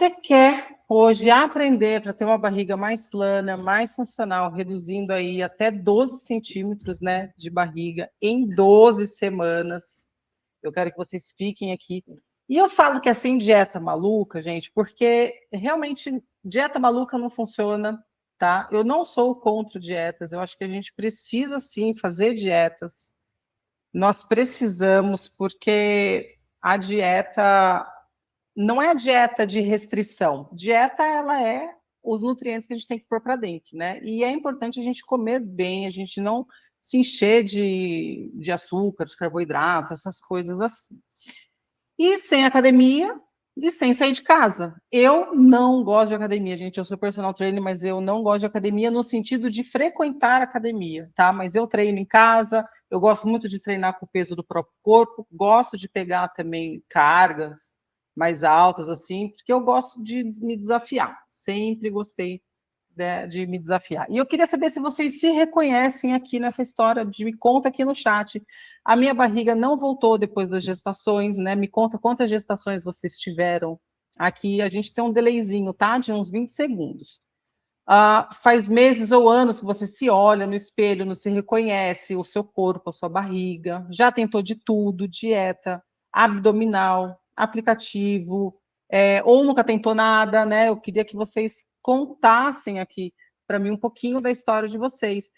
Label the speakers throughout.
Speaker 1: você quer hoje aprender para ter uma barriga mais plana, mais funcional, reduzindo aí até 12 centímetros, né, de barriga em 12 semanas, eu quero que vocês fiquem aqui. E eu falo que é sem dieta maluca, gente, porque realmente dieta maluca não funciona, tá? Eu não sou contra dietas, eu acho que a gente precisa sim fazer dietas. Nós precisamos, porque a dieta não é a dieta de restrição. Dieta, ela é os nutrientes que a gente tem que pôr para dentro, né? E é importante a gente comer bem, a gente não se encher de açúcar, de carboidrato, essas coisas assim. E sem academia e sem sair de casa. Eu não gosto de academia, gente. Eu sou personal trainer, mas eu não gosto de academia no sentido de frequentar academia, tá? Mas eu treino em casa, eu gosto muito de treinar com o peso do próprio corpo, gosto de pegar também cargas mais altas, assim, porque eu gosto de me desafiar. Sempre gostei de me desafiar. E eu queria saber se vocês se reconhecem aqui nessa história, me conta aqui no chat. A minha barriga não voltou depois das gestações, né? Me conta quantas gestações vocês tiveram aqui. A gente tem um delayzinho, tá? De uns 20 segundos. Faz meses ou anos que você se olha no espelho, não se reconhece o seu corpo, a sua barriga. Já tentou de tudo, dieta, abdominal, aplicativo, ou nunca tentou nada, né? Eu queria que vocês contassem aqui para mim um pouquinho da história de vocês.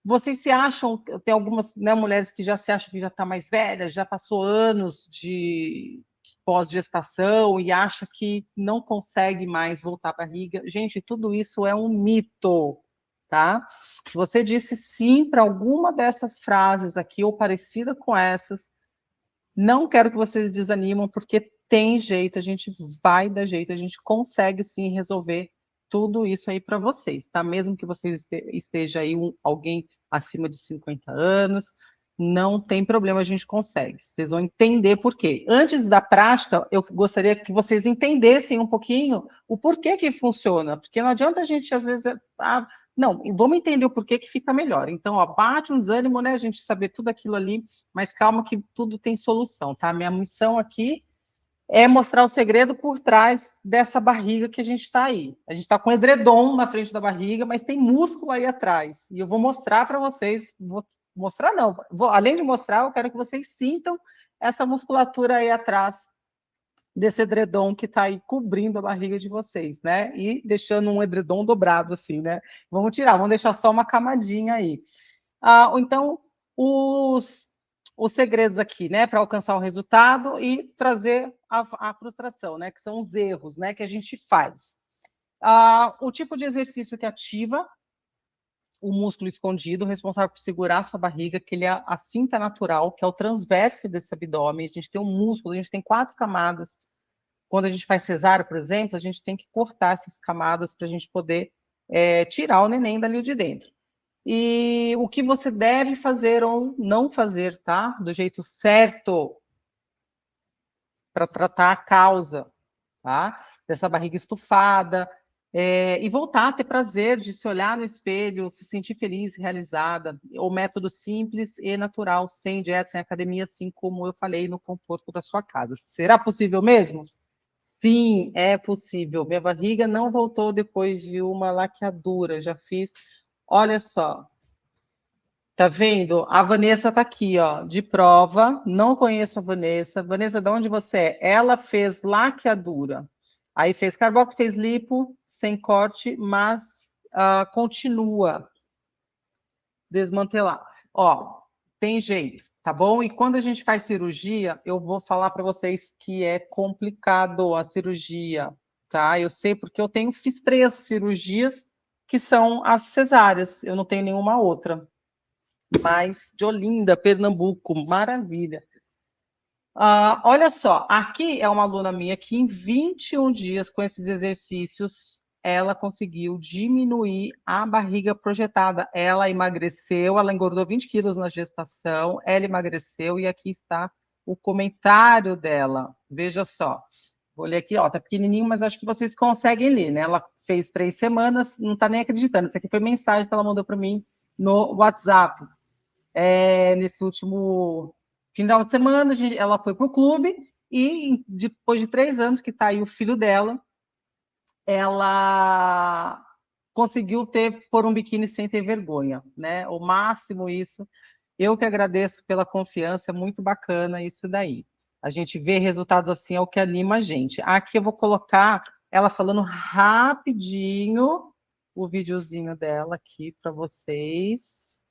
Speaker 1: Vocês se acham, tem algumas, né, mulheres que já se acham que já está mais velha, já passou anos de pós-gestação e acha que não consegue mais voltar à barriga. Gente, tudo isso é um mito, tá? Se você disse sim para alguma dessas frases aqui ou parecida com essas, não quero que vocês desanimam, porque tem jeito, a gente vai dar jeito, a gente consegue sim resolver tudo isso aí para vocês, tá? Mesmo que vocês esteja aí alguém acima de 50 anos, não tem problema, a gente consegue. Vocês vão entender por quê. Antes da prática, eu gostaria que vocês entendessem um pouquinho o porquê que funciona, porque não adianta a gente, às vezes, não, vamos entender o porquê que fica melhor. Então, ó, bate um desânimo, né, a gente saber tudo aquilo ali, mas calma que tudo tem solução, tá? Minha missão aqui é mostrar o segredo por trás dessa barriga que a gente está aí. A gente está com edredom na frente da barriga, mas tem músculo aí atrás. E eu vou mostrar para vocês, vou mostrar não, além de mostrar, eu quero que vocês sintam essa musculatura aí atrás desse edredom que está aí cobrindo a barriga de vocês, né? E deixando um edredom dobrado assim, né? Vamos tirar, vamos deixar só uma camadinha aí. Então, os segredos aqui, né, para alcançar o resultado e trazer a frustração, né, que são os erros, né, que a gente faz. O tipo de exercício que ativa o músculo escondido, responsável por segurar a sua barriga, que ele é a cinta natural, que é o transverso desse abdômen. A gente tem um músculo, a gente tem 4 camadas. Quando a gente faz cesárea, por exemplo, a gente tem que cortar essas camadas para a gente poder tirar o neném dali de dentro. E o que você deve fazer ou não fazer, tá? Do jeito certo para tratar a causa, tá? Dessa barriga estufada, e voltar a ter prazer de se olhar no espelho, se sentir feliz, realizada. O método simples e natural, sem dieta, sem academia, assim como eu falei, no conforto da sua casa. Será possível mesmo? Sim, é possível. Minha barriga não voltou depois de uma laqueadura. Já fiz. Olha só, tá vendo? A Vanessa tá aqui, ó, de prova. Não conheço a Vanessa. Vanessa, de onde você é? Ela fez laqueadura. Aí fez carbox, fez lipo, sem corte, mas continua desmantelar. Ó, tem jeito, tá bom? E quando a gente faz cirurgia, eu vou falar para vocês que é complicado a cirurgia, tá? Eu sei porque fiz 3 cirurgias que são as cesáreas. Eu não tenho nenhuma outra. Mas de Olinda, Pernambuco, maravilha. Olha só, aqui é uma aluna minha que em 21 dias, com esses exercícios, ela conseguiu diminuir a barriga projetada. Ela emagreceu, ela engordou 20 quilos na gestação, ela emagreceu e aqui está o comentário dela. Veja só. Vou ler aqui, ó, tá pequenininho, mas acho que vocês conseguem ler, né? Ela fez 3 semanas, não tá nem acreditando. Isso aqui foi mensagem que ela mandou para mim no WhatsApp. Nesse último final de semana, ela foi para o clube e depois de 3 anos que está aí o filho dela, ela conseguiu pôr um biquíni sem ter vergonha, né? O máximo isso. Eu que agradeço pela confiança, é muito bacana isso daí. A gente vê resultados assim, é o que anima a gente. Aqui eu vou colocar ela falando rapidinho o videozinho dela aqui para vocês.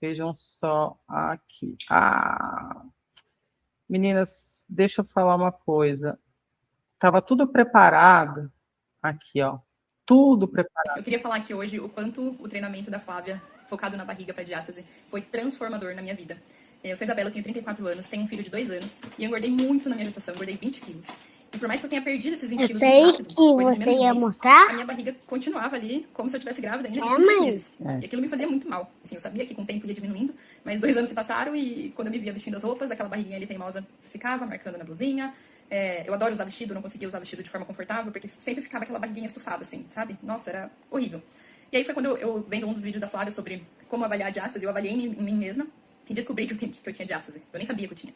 Speaker 1: Vejam só aqui. Meninas, deixa eu falar uma coisa. Tava tudo preparado aqui, ó. Tudo preparado.
Speaker 2: Eu queria falar aqui hoje o quanto o treinamento da Flávia, focado na barriga para diástase, foi transformador na minha vida. Eu sou Isabela, eu tenho 34 anos, tenho um filho de 2 anos e eu engordei muito na minha gestação, engordei 20 quilos. E por mais que eu tenha perdido esses 20 quilos muito rápido,
Speaker 3: que você ia mostrar,
Speaker 2: a minha barriga continuava ali como se eu tivesse grávida ainda de 6 meses. E aquilo me fazia muito mal. Assim, eu sabia que com o tempo ia diminuindo, mas 2 anos se passaram e quando eu me via vestindo as roupas, aquela barriguinha ali teimosa ficava marcando na blusinha. Eu adoro usar vestido, não conseguia usar vestido de forma confortável, porque sempre ficava aquela barriguinha estufada, assim, sabe? Nossa, era horrível. E aí foi quando eu vendo um dos vídeos da Flávia sobre como avaliar a diástase, eu avaliei em mim mesma e descobri que eu tinha diástase. Eu nem sabia que eu tinha.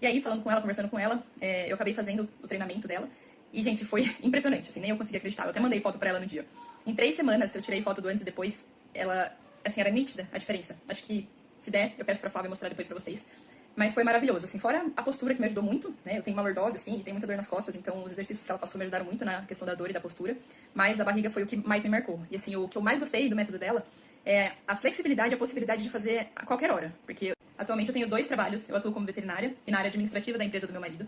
Speaker 2: E aí, falando com ela, conversando com ela, eu acabei fazendo o treinamento dela. E, gente, foi impressionante, assim, nem eu consegui acreditar. Eu até mandei foto pra ela no dia. Em 3 semanas, eu tirei foto do antes e depois, ela, assim, era nítida a diferença. Acho que, se der, eu peço pra Flávia mostrar depois pra vocês. Mas foi maravilhoso, assim, fora a postura que me ajudou muito, né? Eu tenho uma lordose, assim, e tenho muita dor nas costas, então os exercícios que ela passou me ajudaram muito na questão da dor e da postura. Mas a barriga foi o que mais me marcou. E, assim, o que eu mais gostei do método dela é a flexibilidade e a possibilidade de fazer a qualquer hora. Porque atualmente eu tenho 2 trabalhos, eu atuo como veterinária e na área administrativa da empresa do meu marido.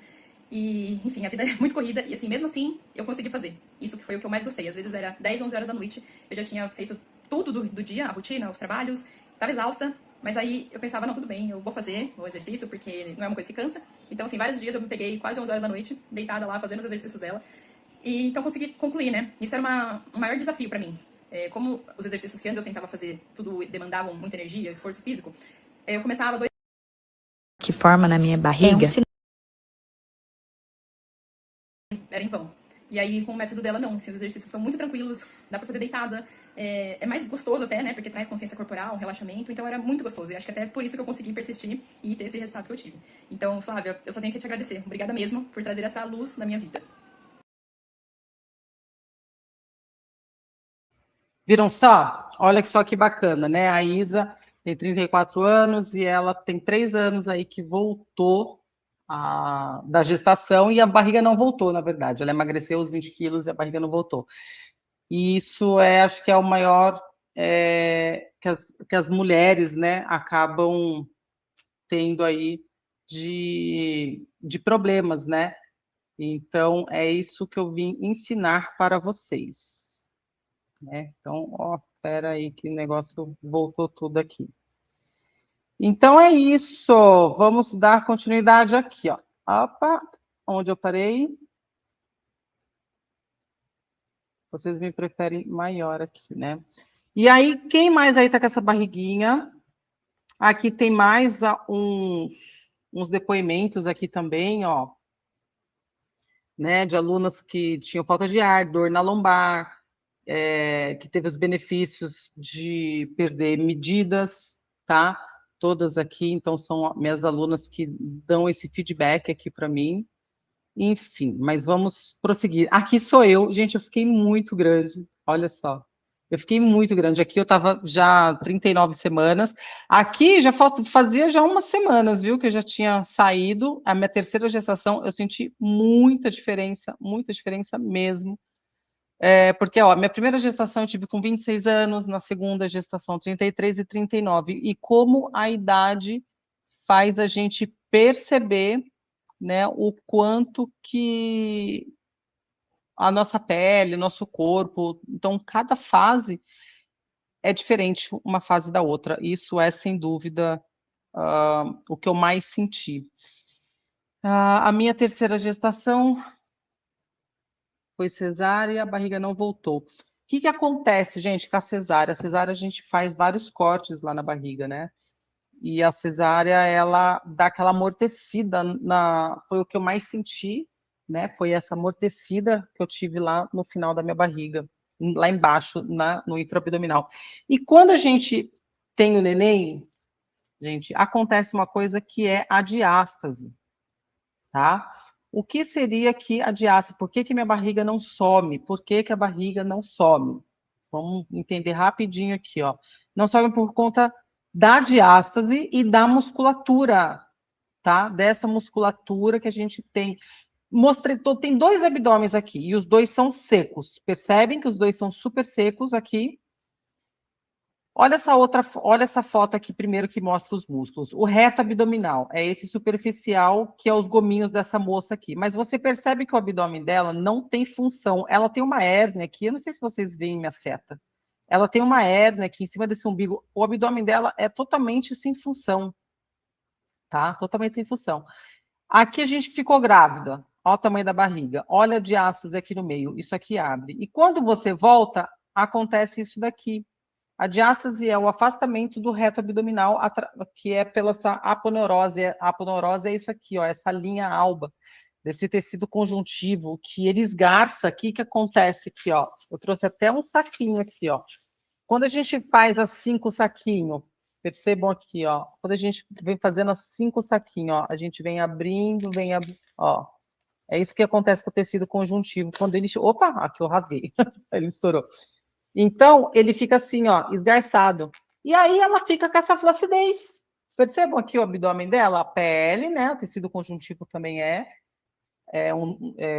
Speaker 2: E, enfim, a vida é muito corrida e, assim, mesmo assim, eu consegui fazer. Isso que foi o que eu mais gostei. Às vezes era 10, 11 horas da noite, eu já tinha feito tudo do dia, a rotina, os trabalhos, tava exausta, mas aí eu pensava, não, tudo bem, eu vou fazer o exercício, porque não é uma coisa que cansa. Então, assim, vários dias eu me peguei quase 11 horas da noite, deitada lá, fazendo os exercícios dela. E então consegui concluir, né? Isso era um maior desafio pra mim. Como os exercícios que antes eu tentava fazer, tudo demandavam muita energia, esforço físico, eu começava a
Speaker 4: que forma na minha barriga
Speaker 2: era em vão. E aí, com o método dela, não. Assim, os exercícios são muito tranquilos, dá pra fazer deitada. É mais gostoso até, né? Porque traz consciência corporal, relaxamento. Então, era muito gostoso. E acho que até por isso que eu consegui persistir e ter esse resultado que eu tive. Então, Flávia, eu só tenho que te agradecer. Obrigada mesmo por trazer essa luz na minha vida.
Speaker 1: Viram só? Olha só que bacana, né? A Isa tem 34 anos e ela tem 3 anos aí que voltou da gestação e a barriga não voltou, na verdade. Ela emagreceu os 20 quilos e a barriga não voltou. E isso acho que é o maior que as mulheres, né, acabam tendo aí de problemas, né? Então, é isso que eu vim ensinar para vocês. Né? Então, ó, espera aí que o negócio voltou tudo aqui. Então, é isso. Vamos dar continuidade aqui, ó. Opa, onde eu parei? Vocês me preferem maior aqui, né? E aí, quem mais aí tá com essa barriguinha? Aqui tem mais uns depoimentos aqui também, ó. Né, de alunas que tinham falta de ar, dor na lombar, que teve os benefícios de perder medidas, tá? Todas aqui, então são minhas alunas que dão esse feedback aqui para mim. Enfim, mas vamos prosseguir. Aqui sou eu, gente, eu fiquei muito grande, olha só. Eu fiquei muito grande. Aqui eu estava já 39 semanas. Aqui já fazia já umas semanas, viu, que eu já tinha saído. A minha terceira gestação, eu senti muita diferença mesmo. Porque, ó, minha primeira gestação eu tive com 26 anos, na segunda gestação 33 e 39. E como a idade faz a gente perceber, né, o quanto que a nossa pele, nosso corpo, então cada fase é diferente uma fase da outra. Isso é, sem dúvida, o que eu mais senti. A minha terceira gestação foi cesárea e a barriga não voltou. O que acontece, gente, com a cesárea? A cesárea a gente faz vários cortes lá na barriga, né? E a cesárea, ela dá aquela amortecida, foi o que eu mais senti, né? Foi essa amortecida que eu tive lá no final da minha barriga, lá embaixo, no intraabdominal. E quando a gente tem o neném, gente, acontece uma coisa que é a diástase, tá? O que seria aqui a diástase? Por que minha barriga não some? Por que a barriga não some? Vamos entender rapidinho aqui, ó. Não some por conta da diástase e da musculatura, tá? Dessa musculatura que a gente tem. Tem 2 abdômenes aqui, e os 2 são secos. Percebem que os 2 são super secos aqui? Olha essa foto aqui primeiro que mostra os músculos. O reto abdominal é esse superficial que é os gominhos dessa moça aqui. Mas você percebe que o abdômen dela não tem função. Ela tem uma hérnia aqui, eu não sei se vocês veem minha seta. Ela tem uma hérnia aqui em cima desse umbigo. O abdômen dela é totalmente sem função, tá? Totalmente sem função. Aqui a gente ficou grávida. Olha o tamanho da barriga. Olha a diástase aqui no meio. Isso aqui abre. E quando você volta, acontece isso daqui. A diástase é o afastamento do reto abdominal, que é pela essa aponeurose. A aponeurose é isso aqui, ó, essa linha alba desse tecido conjuntivo que ele esgarça aqui, que acontece aqui, ó. Eu trouxe até um saquinho aqui, ó. Quando a gente faz assim com o saquinho, percebam aqui, ó. Quando a gente vem fazendo assim com o saquinho, ó, a gente vem abrindo, ó. É isso que acontece com o tecido conjuntivo. Quando ele... Opa, aqui eu rasguei. Ele estourou. Então, ele fica assim, ó, esgarçado. E aí ela fica com essa flacidez. Percebam aqui o abdômen dela? A pele, né? O tecido conjuntivo também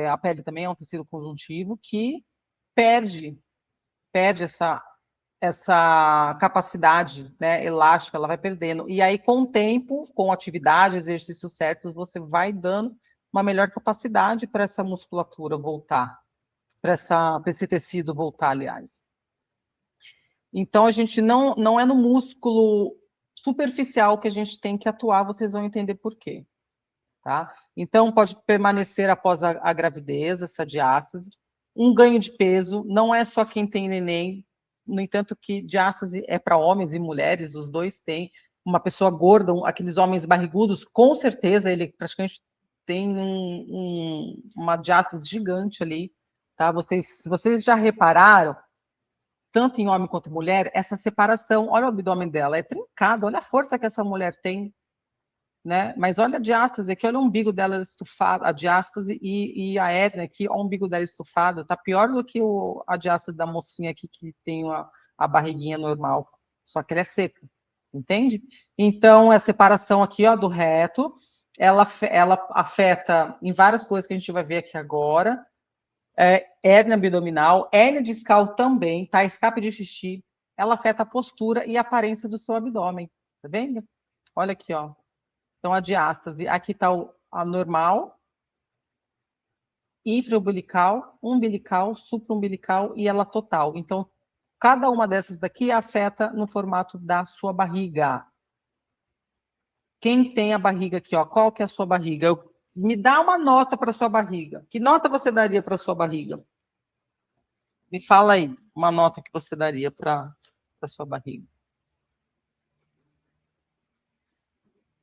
Speaker 1: a pele também é um tecido conjuntivo que perde essa capacidade, né, elástica, ela vai perdendo. E aí, com o tempo, com atividade, exercícios certos, você vai dando uma melhor capacidade para essa musculatura voltar, para esse tecido voltar, aliás. Então, a gente não é no músculo superficial que a gente tem que atuar, vocês vão entender por quê, tá? Então, pode permanecer após a gravidez, essa diástase. Um ganho de peso, não é só quem tem neném, no entanto que diástase é para homens e mulheres, os dois têm. Uma pessoa gorda, aqueles homens barrigudos, com certeza ele praticamente tem uma diástase gigante ali, tá? Se vocês já repararam, tanto em homem quanto mulher, essa separação, olha o abdômen dela, é trincado, olha a força que essa mulher tem, né? Mas olha a diástase aqui, olha o umbigo dela estufado, a diástase e a hérnia aqui, olha o umbigo dela estufado, tá pior do que a diástase da mocinha aqui, que tem a barriguinha normal, só que ela é seca, entende? Então, a separação aqui, ó, do reto, ela afeta em várias coisas que a gente vai ver aqui agora, hérnia abdominal, hérnia discal também, tá? Escape de xixi, ela afeta a postura e a aparência do seu abdômen, tá vendo? Olha aqui, ó. Então, a diástase, aqui tá a normal, infraumbilical, umbilical, supraumbilical e ela total. Então, cada uma dessas daqui afeta no formato da sua barriga. Quem tem a barriga aqui, ó, qual que é a sua barriga? Me dá uma nota para sua barriga. Que nota você daria para sua barriga? Me fala aí, uma nota que você daria para a sua barriga.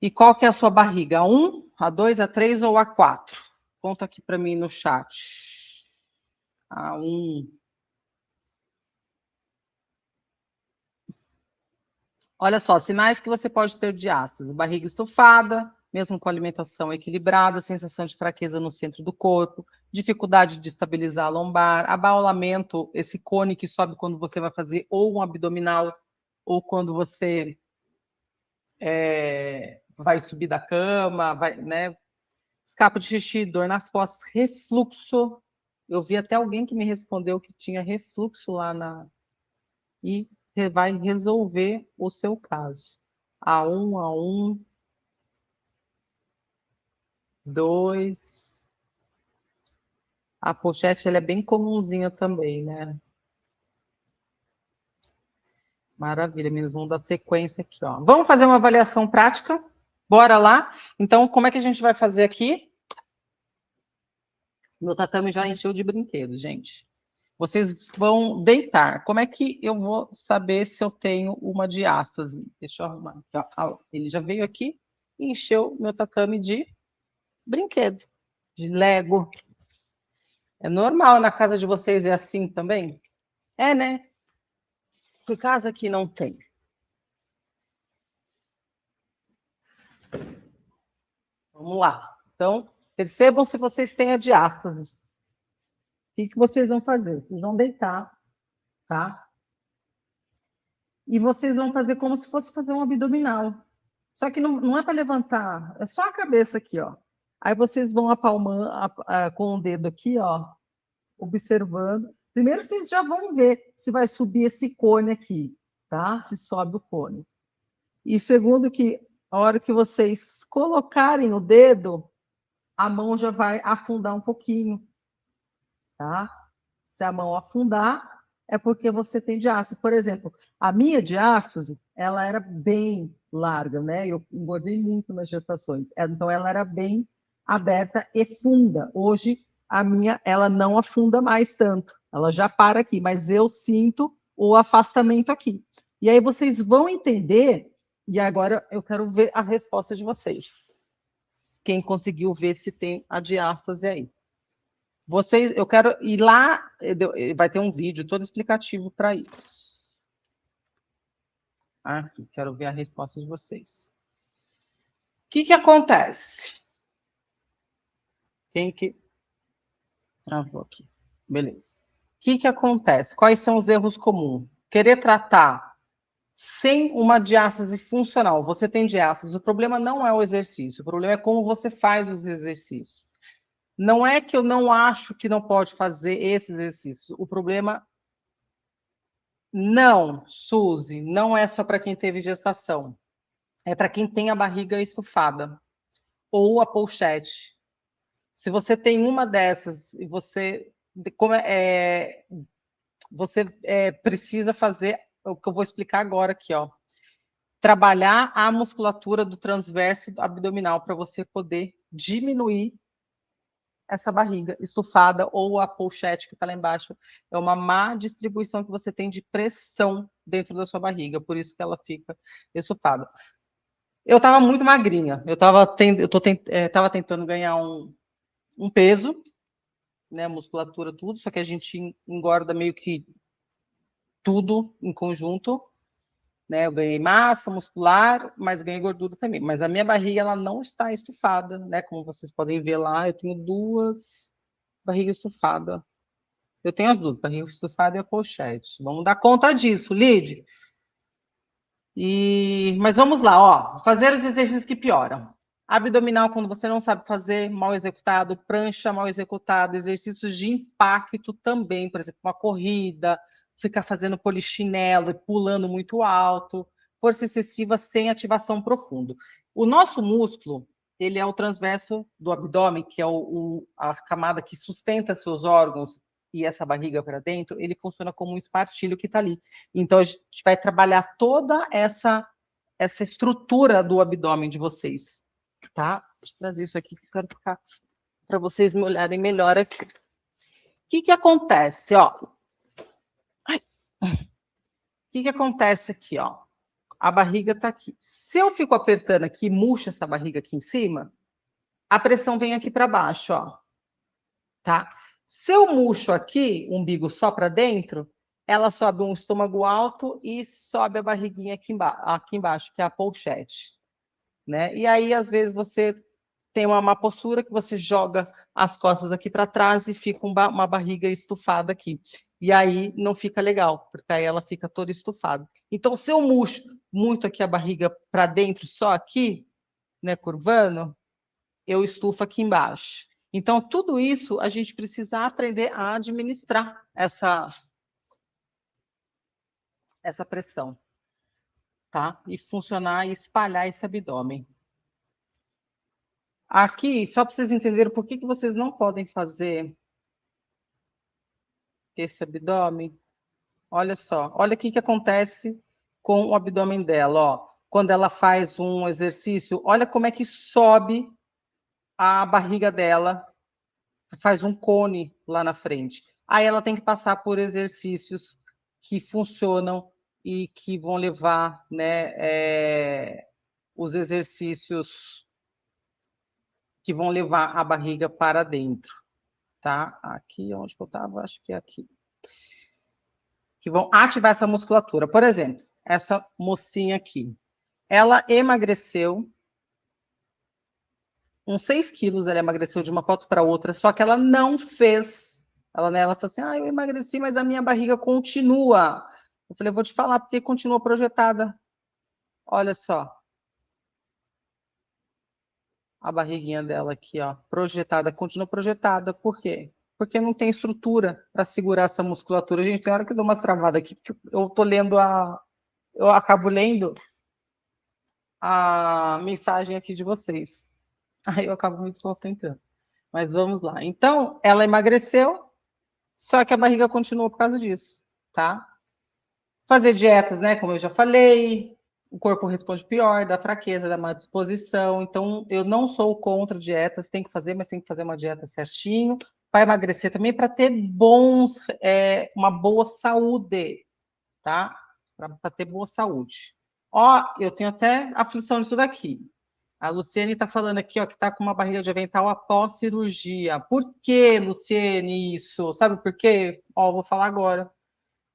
Speaker 1: E qual que é a sua barriga? A1, A2, A3 ou A4? Conta aqui para mim no chat. A1. Olha só, sinais que você pode ter de diástase. Barriga estufada, mesmo com alimentação equilibrada, sensação de fraqueza no centro do corpo, dificuldade de estabilizar a lombar, abaulamento, esse cone que sobe quando você vai fazer ou um abdominal, ou quando você vai subir da cama, né? Escape de xixi, dor nas costas, refluxo. Eu vi até alguém que me respondeu que tinha refluxo lá e vai resolver o seu caso. A1, 2. A pochete ela é bem comumzinha também, né? Maravilha, meninas, vamos dar sequência aqui, ó. Vamos fazer uma avaliação prática? Bora lá? Então, como é que a gente vai fazer aqui? Meu tatame já encheu de brinquedos, gente. Vocês vão deitar. Como é que eu vou saber se eu tenho uma diástase? Deixa eu arrumar aqui, ó. Ele já veio aqui e encheu meu tatame de brinquedo, de Lego. É normal na casa de vocês é assim também? É, né? Por casa que não tem. Vamos lá. Então, Percebam se vocês têm a diástase. O que vocês vão fazer? Vocês vão deitar, tá? E vocês vão fazer como se fosse fazer um abdominal. Só que não é para levantar, é só a cabeça aqui, ó. Aí vocês vão apalmando com o dedo aqui, ó, observando. Primeiro vocês já vão ver se vai subir esse cone aqui, tá? Se sobe o cone. E segundo que a hora que vocês colocarem o dedo, a mão já vai afundar um pouquinho, tá? Se a mão afundar, é porque você tem diástase. Por exemplo, a minha diástase, ela era bem larga, né? Eu engordei muito nas gestações. Então, ela era bem aberta e funda. Hoje, a minha, ela não afunda mais tanto. Ela já para aqui, mas eu sinto o afastamento aqui. E aí vocês vão entender, e agora eu quero ver a resposta de vocês. Quem conseguiu ver se tem a diástase aí. Vocês, eu quero ir lá, vai ter um vídeo todo explicativo para isso. Aqui, quero ver a resposta de vocês. O que acontece? Quem que travou aqui? Beleza. O que acontece? Quais são os erros comuns? Querer tratar sem uma diástase funcional. Você tem diástase, o problema não é o exercício, o problema é como você faz os exercícios. Não é que eu não acho que não pode fazer esse exercício. O problema não, Suzy, não é só para quem teve gestação. É para quem tem a barriga estufada ou a pochete. Se você tem uma dessas e você precisa fazer o que eu vou explicar agora aqui, ó. Trabalhar a musculatura do transverso abdominal para você poder diminuir essa barriga estufada ou a pochete que está lá embaixo. É uma má distribuição que você tem de pressão dentro da sua barriga, por isso que ela fica estufada. Eu estava muito magrinha, eu estava tentando ganhar um peso, né, musculatura, tudo, só que a gente engorda meio que tudo em conjunto, né? Eu ganhei massa muscular, mas ganhei gordura também. Mas a minha barriga ela não está estufada, né? Como vocês podem ver lá, eu tenho duas barrigas estufadas. Eu tenho as duas, barriga estufada e a pochete. Vamos dar conta disso, Lid. Mas vamos lá, ó. Fazer os exercícios que pioram. Abdominal, quando você não sabe fazer, mal executado. Prancha, mal executado. Exercícios de impacto também, por exemplo, uma corrida, ficar fazendo polichinelo e pulando muito alto. Força excessiva sem ativação profunda. O nosso músculo, ele é o transverso do abdômen, que é a camada que sustenta seus órgãos, e essa barriga para dentro, ele funciona como um espartilho que está ali. Então, a gente vai trabalhar toda essa estrutura do abdômen de vocês, tá? Deixa eu trazer isso aqui, que eu quero ficar para vocês me olharem melhor aqui. O que acontece, ó? O que acontece aqui, ó? A barriga está aqui. Se eu fico apertando aqui, murcho essa barriga aqui em cima, a pressão vem aqui para baixo, ó. Tá? Se eu murcho aqui, o umbigo só para dentro, ela sobe um estômago alto e sobe a barriguinha aqui embaixo, que é a pochete, né? E aí, às vezes, você tem uma má postura que você joga as costas aqui para trás e fica uma barriga estufada aqui. E aí não fica legal, porque aí ela fica toda estufada. Então, se eu murcho muito aqui a barriga para dentro, só aqui, né, curvando, eu estufo aqui embaixo. Então, tudo isso a gente precisa aprender a administrar essa pressão, tá? E funcionar e espalhar esse abdômen. Aqui, só para vocês entenderem por que vocês não podem fazer esse abdômen. Olha só, olha o que acontece com o abdômen dela, ó. Quando ela faz um exercício, olha como é que sobe a barriga dela, faz um cone lá na frente. Aí ela tem que passar por exercícios que funcionam e que vão levar, né, os exercícios que vão levar a barriga para dentro, tá? Aqui, onde que eu estava? Acho que é aqui. Que vão ativar essa musculatura. Por exemplo, essa mocinha aqui, ela emagreceu uns 6 quilos, ela emagreceu de uma foto para outra, só que ela não fez. Ela falou assim, eu emagreci, mas a minha barriga continua. Eu falei, eu vou te falar, porque continua projetada. Olha só. A barriguinha dela aqui, ó, projetada, continua projetada. Por quê? Porque não tem estrutura para segurar essa musculatura. Gente, tem hora que eu dou umas travadas aqui, porque eu tô lendo eu acabo lendo a mensagem aqui de vocês. Aí eu acabo me desconcentrando. Mas vamos lá. Então, ela emagreceu, só que a barriga continuou por causa disso, tá? Fazer dietas, né? Como eu já falei, o corpo responde pior, dá fraqueza, dá má disposição. Então, eu não sou contra dietas, tem que fazer, mas tem que fazer uma dieta certinho. Para emagrecer também, para ter uma boa saúde, tá? Para ter boa saúde. Ó, eu tenho até aflição disso daqui. A Luciene está falando aqui, ó, que está com uma barriga de avental após cirurgia. Por que, Luciene, isso? Sabe por quê? Ó, vou falar agora.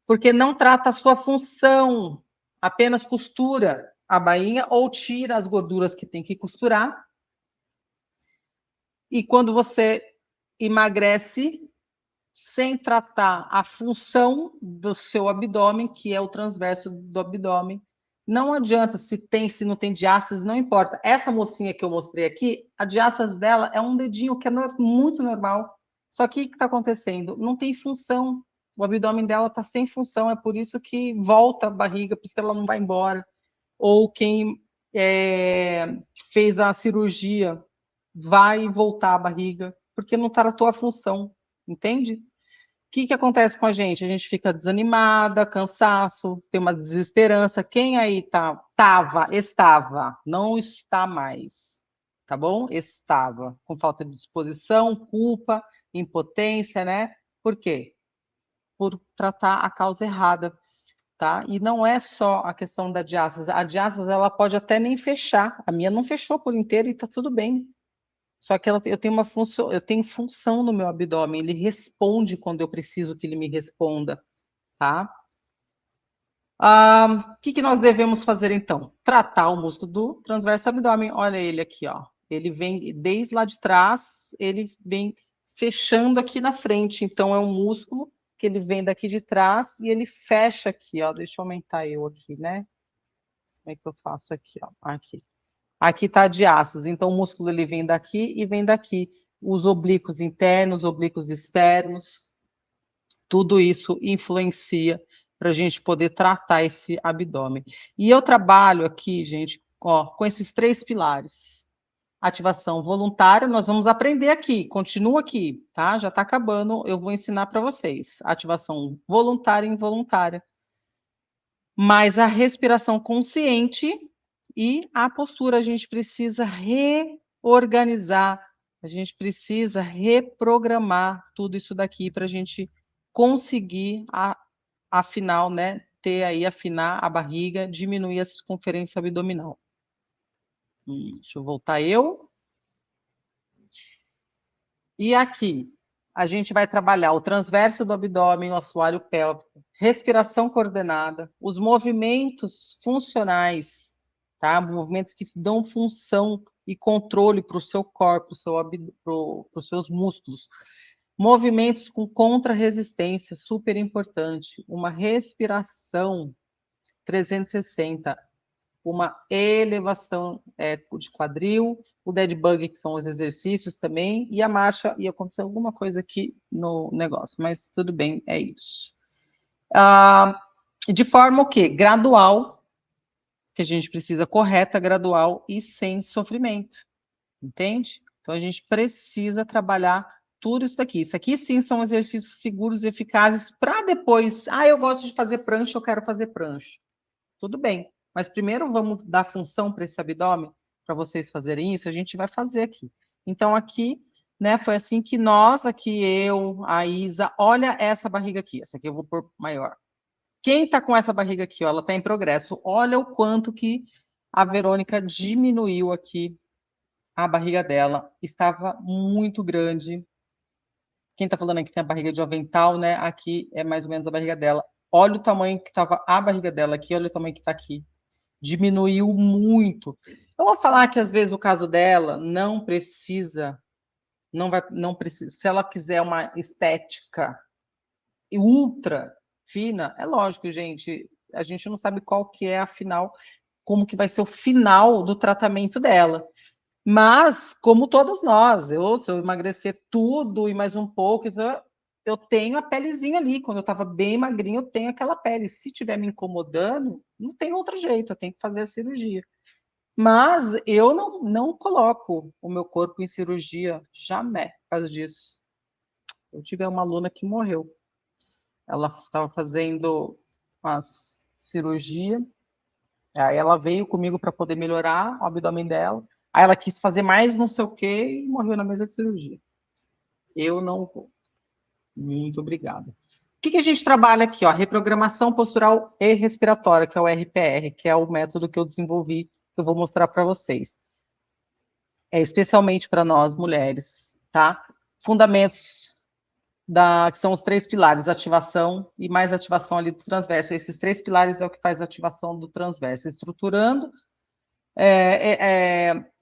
Speaker 1: Porque não trata a sua função, apenas costura a bainha ou tira as gorduras que tem que costurar. E quando você emagrece, sem tratar a função do seu abdômen, que é o transverso do abdômen, não adianta se não tem diástase, não importa. Essa mocinha que eu mostrei aqui, a diástase dela é um dedinho que é muito normal. Só que o que está acontecendo? Não tem função. O abdômen dela está sem função, é por isso que volta a barriga, por isso que ela não vai embora. Ou quem fez a cirurgia vai voltar a barriga, porque não tratou a função, entende? O que acontece com a gente? A gente fica desanimada, cansaço, tem uma desesperança. Quem aí estava, não está mais, tá bom? Estava com falta de disposição, culpa, impotência, né? Por quê? Por tratar a causa errada, tá? E não é só a questão da diástase. A diástase, ela pode até nem fechar. A minha não fechou por inteiro e tá tudo bem. Só que eu tenho função no meu abdômen, ele responde quando eu preciso que ele me responda, tá? O que nós devemos fazer então? Tratar o músculo do transverso abdômen. Olha ele aqui, ó. Ele vem desde lá de trás, ele vem fechando aqui na frente. Então é um músculo que ele vem daqui de trás e ele fecha aqui, ó. Deixa eu aumentar eu aqui, né? Como é que eu faço aqui, ó? Aqui. Aqui está a diástase, então o músculo ele vem daqui e vem daqui. Os oblíquos internos, oblíquos externos, tudo isso influencia para a gente poder tratar esse abdômen. E eu trabalho aqui, gente, ó, com esses 3 pilares. Ativação voluntária, nós vamos aprender aqui, continua aqui, tá? Já está acabando, eu vou ensinar para vocês. Ativação voluntária e involuntária. Mas a respiração consciente e a postura, a gente precisa reorganizar, a gente precisa reprogramar tudo isso daqui para a gente conseguir, afinal, né, afinar a barriga, diminuir a circunferência abdominal. Deixa eu voltar eu. E aqui, a gente vai trabalhar o transverso do abdômen, o assoalho pélvico, respiração coordenada, os movimentos funcionais, tá? Movimentos que dão função e controle para o seu corpo, para os seus músculos. Movimentos com contra-resistência, super importante. Uma respiração 360, uma elevação de quadril, o dead bug, que são os exercícios também, e a marcha, e aconteceu alguma coisa aqui no negócio, mas tudo bem, é isso. De forma o quê? Gradual, que a gente precisa correta, gradual e sem sofrimento, entende? Então a gente precisa trabalhar tudo isso daqui. Isso aqui sim são exercícios seguros e eficazes para depois, eu gosto de fazer prancha, eu quero fazer prancha. Tudo bem. Mas primeiro vamos dar função para esse abdômen, para vocês fazerem isso, a gente vai fazer aqui. Então, aqui, né, foi assim que eu, a Isa, olha essa barriga aqui, essa aqui eu vou pôr maior. Quem tá com essa barriga aqui, ó, ela tá em progresso, olha o quanto que a Verônica diminuiu aqui a barriga dela, estava muito grande. Quem tá falando aqui tem a barriga de avental, né, aqui é mais ou menos a barriga dela. Olha o tamanho que estava a barriga dela aqui, olha o tamanho que está aqui. Diminuiu muito. Eu vou falar que, às vezes, o caso dela não precisa, não precisa, se ela quiser uma estética ultra fina, é lógico, gente, a gente não sabe qual que é, afinal, como que vai ser o final do tratamento dela. Mas, como todas nós, se eu emagrecer tudo e mais um pouco, eu tenho a pelezinha ali. Quando eu estava bem magrinha, eu tenho aquela pele. Se estiver me incomodando, não tem outro jeito, eu tenho que fazer a cirurgia. Mas eu não coloco o meu corpo em cirurgia, jamais, por causa disso. Eu tive uma aluna que morreu. Ela estava fazendo uma cirurgia, aí ela veio comigo para poder melhorar o abdômen dela. Aí ela quis fazer mais não sei o quê e morreu na mesa de cirurgia. Eu não vou. Muito obrigada. O que a gente trabalha aqui? Ó? Reprogramação postural e respiratória, que é o RPR, que é o método que eu desenvolvi, que eu vou mostrar para vocês. É especialmente para nós, mulheres, tá? Fundamentos que são os 3 pilares, ativação e mais ativação ali do transverso. Esses 3 pilares é o que faz a ativação do transverso. Estruturando,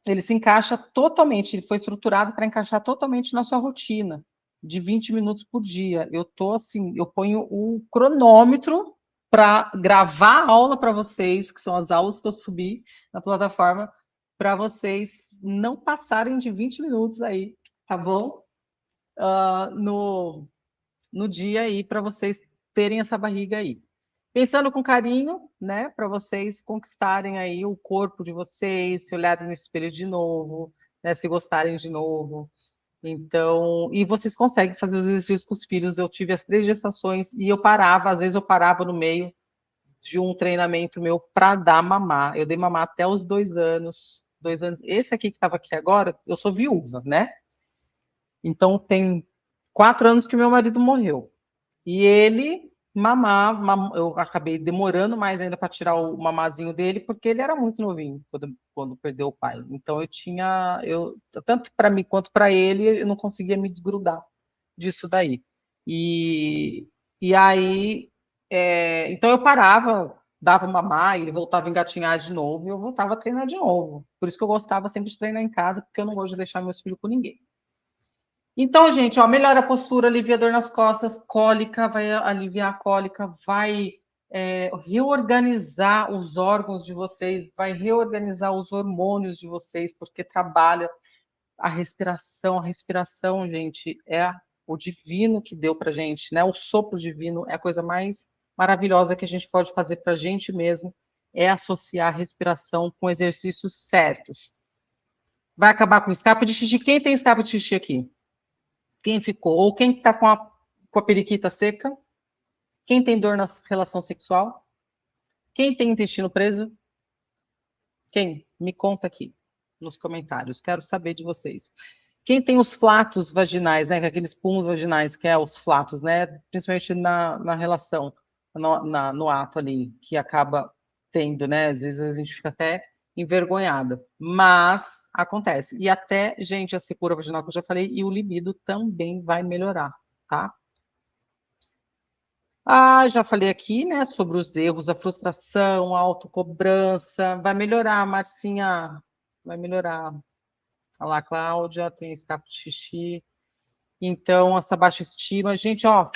Speaker 1: ele se encaixa totalmente, ele foi estruturado para encaixar totalmente na sua rotina, de 20 minutos por dia. Eu tô assim, eu ponho o cronômetro para gravar a aula para vocês, que são as aulas que eu subi na plataforma, para vocês não passarem de 20 minutos aí, tá bom? No dia aí, para vocês terem essa barriga aí. Pensando com carinho, né, para vocês conquistarem aí o corpo de vocês, se olharem no espelho de novo, né, se gostarem de novo. Então, e vocês conseguem fazer os exercícios com os filhos. Eu tive as 3 gestações e eu parava, às vezes eu parava no meio de um treinamento meu para dar mamar. Eu dei mamar até os 2 anos. 2 anos. Esse aqui que estava aqui agora, eu sou viúva, né? Então tem 4 anos que meu marido morreu. E ele eu acabei demorando mais ainda para tirar o mamazinho dele, porque ele era muito novinho quando perdeu o pai. Então tanto para mim quanto para ele, eu não conseguia me desgrudar disso daí. E aí, então eu parava, dava mamar, ele voltava a engatinhar de novo, e eu voltava a treinar de novo. Por isso que eu gostava sempre de treinar em casa, porque eu não gosto de deixar meus filhos com ninguém. Então, gente, ó, melhora a postura, alivia a dor nas costas, cólica, vai aliviar a cólica, vai reorganizar os órgãos de vocês, vai reorganizar os hormônios de vocês, porque trabalha a respiração. A respiração, gente, é o divino que deu pra gente, né? O sopro divino é a coisa mais maravilhosa que a gente pode fazer pra gente mesmo, é associar a respiração com exercícios certos. Vai acabar com escape de xixi. Quem tem escape de xixi aqui? Quem ficou? Ou quem está com a periquita seca? Quem tem dor na relação sexual? Quem tem intestino preso? Quem? Me conta aqui nos comentários. Quero saber de vocês. Quem tem os flatos vaginais, né? Aqueles pulos vaginais, que é os flatos, né? Principalmente na relação, no ato ali, que acaba tendo, né? Às vezes a gente fica até envergonhada, mas acontece. E até, gente, a secura vaginal que eu já falei, e o libido também vai melhorar, tá? Já falei aqui, né, sobre os erros, a frustração, a autocobrança. Vai melhorar, Marcinha, vai melhorar. Olha lá, Cláudia, tem escape de xixi. Então, essa baixa estima, gente, ó,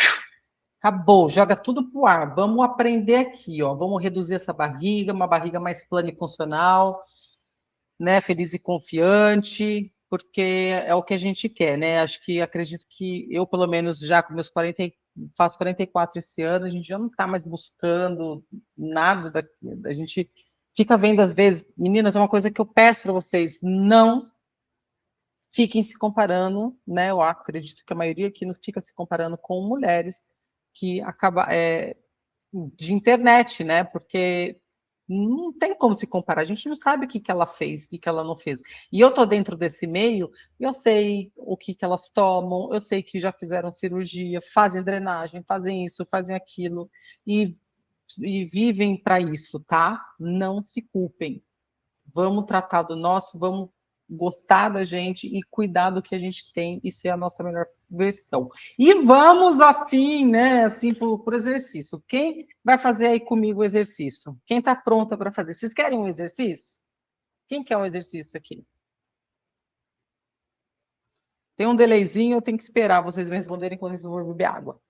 Speaker 1: acabou, joga tudo pro ar. Vamos aprender aqui, ó. Vamos reduzir essa barriga, uma barriga mais plana e funcional, né? Feliz e confiante, porque é o que a gente quer, né? Acredito que eu, pelo menos, já com meus 40, faço 44 esse ano, a gente já não está mais buscando nada a gente fica vendo às vezes, meninas, é uma coisa que eu peço para vocês, não fiquem se comparando, né? Eu acredito que a maioria aqui nos fica se comparando com mulheres que acaba de internet, né? Porque não tem como se comparar, a gente não sabe o que ela fez, o que ela não fez. E eu tô dentro desse meio, eu sei o que elas tomam, eu sei que já fizeram cirurgia, fazem drenagem, fazem isso, fazem aquilo, e vivem para isso, tá? Não se culpem. Vamos tratar do nosso, vamos gostar da gente e cuidar do que a gente tem e ser a nossa melhor versão. E vamos afim, né, assim, por exercício. Quem vai fazer aí comigo o exercício? Quem está pronta para fazer? Vocês querem um exercício? Quem quer um exercício aqui? Tem um delayzinho, eu tenho que esperar vocês me responderem quando eu vou beber água.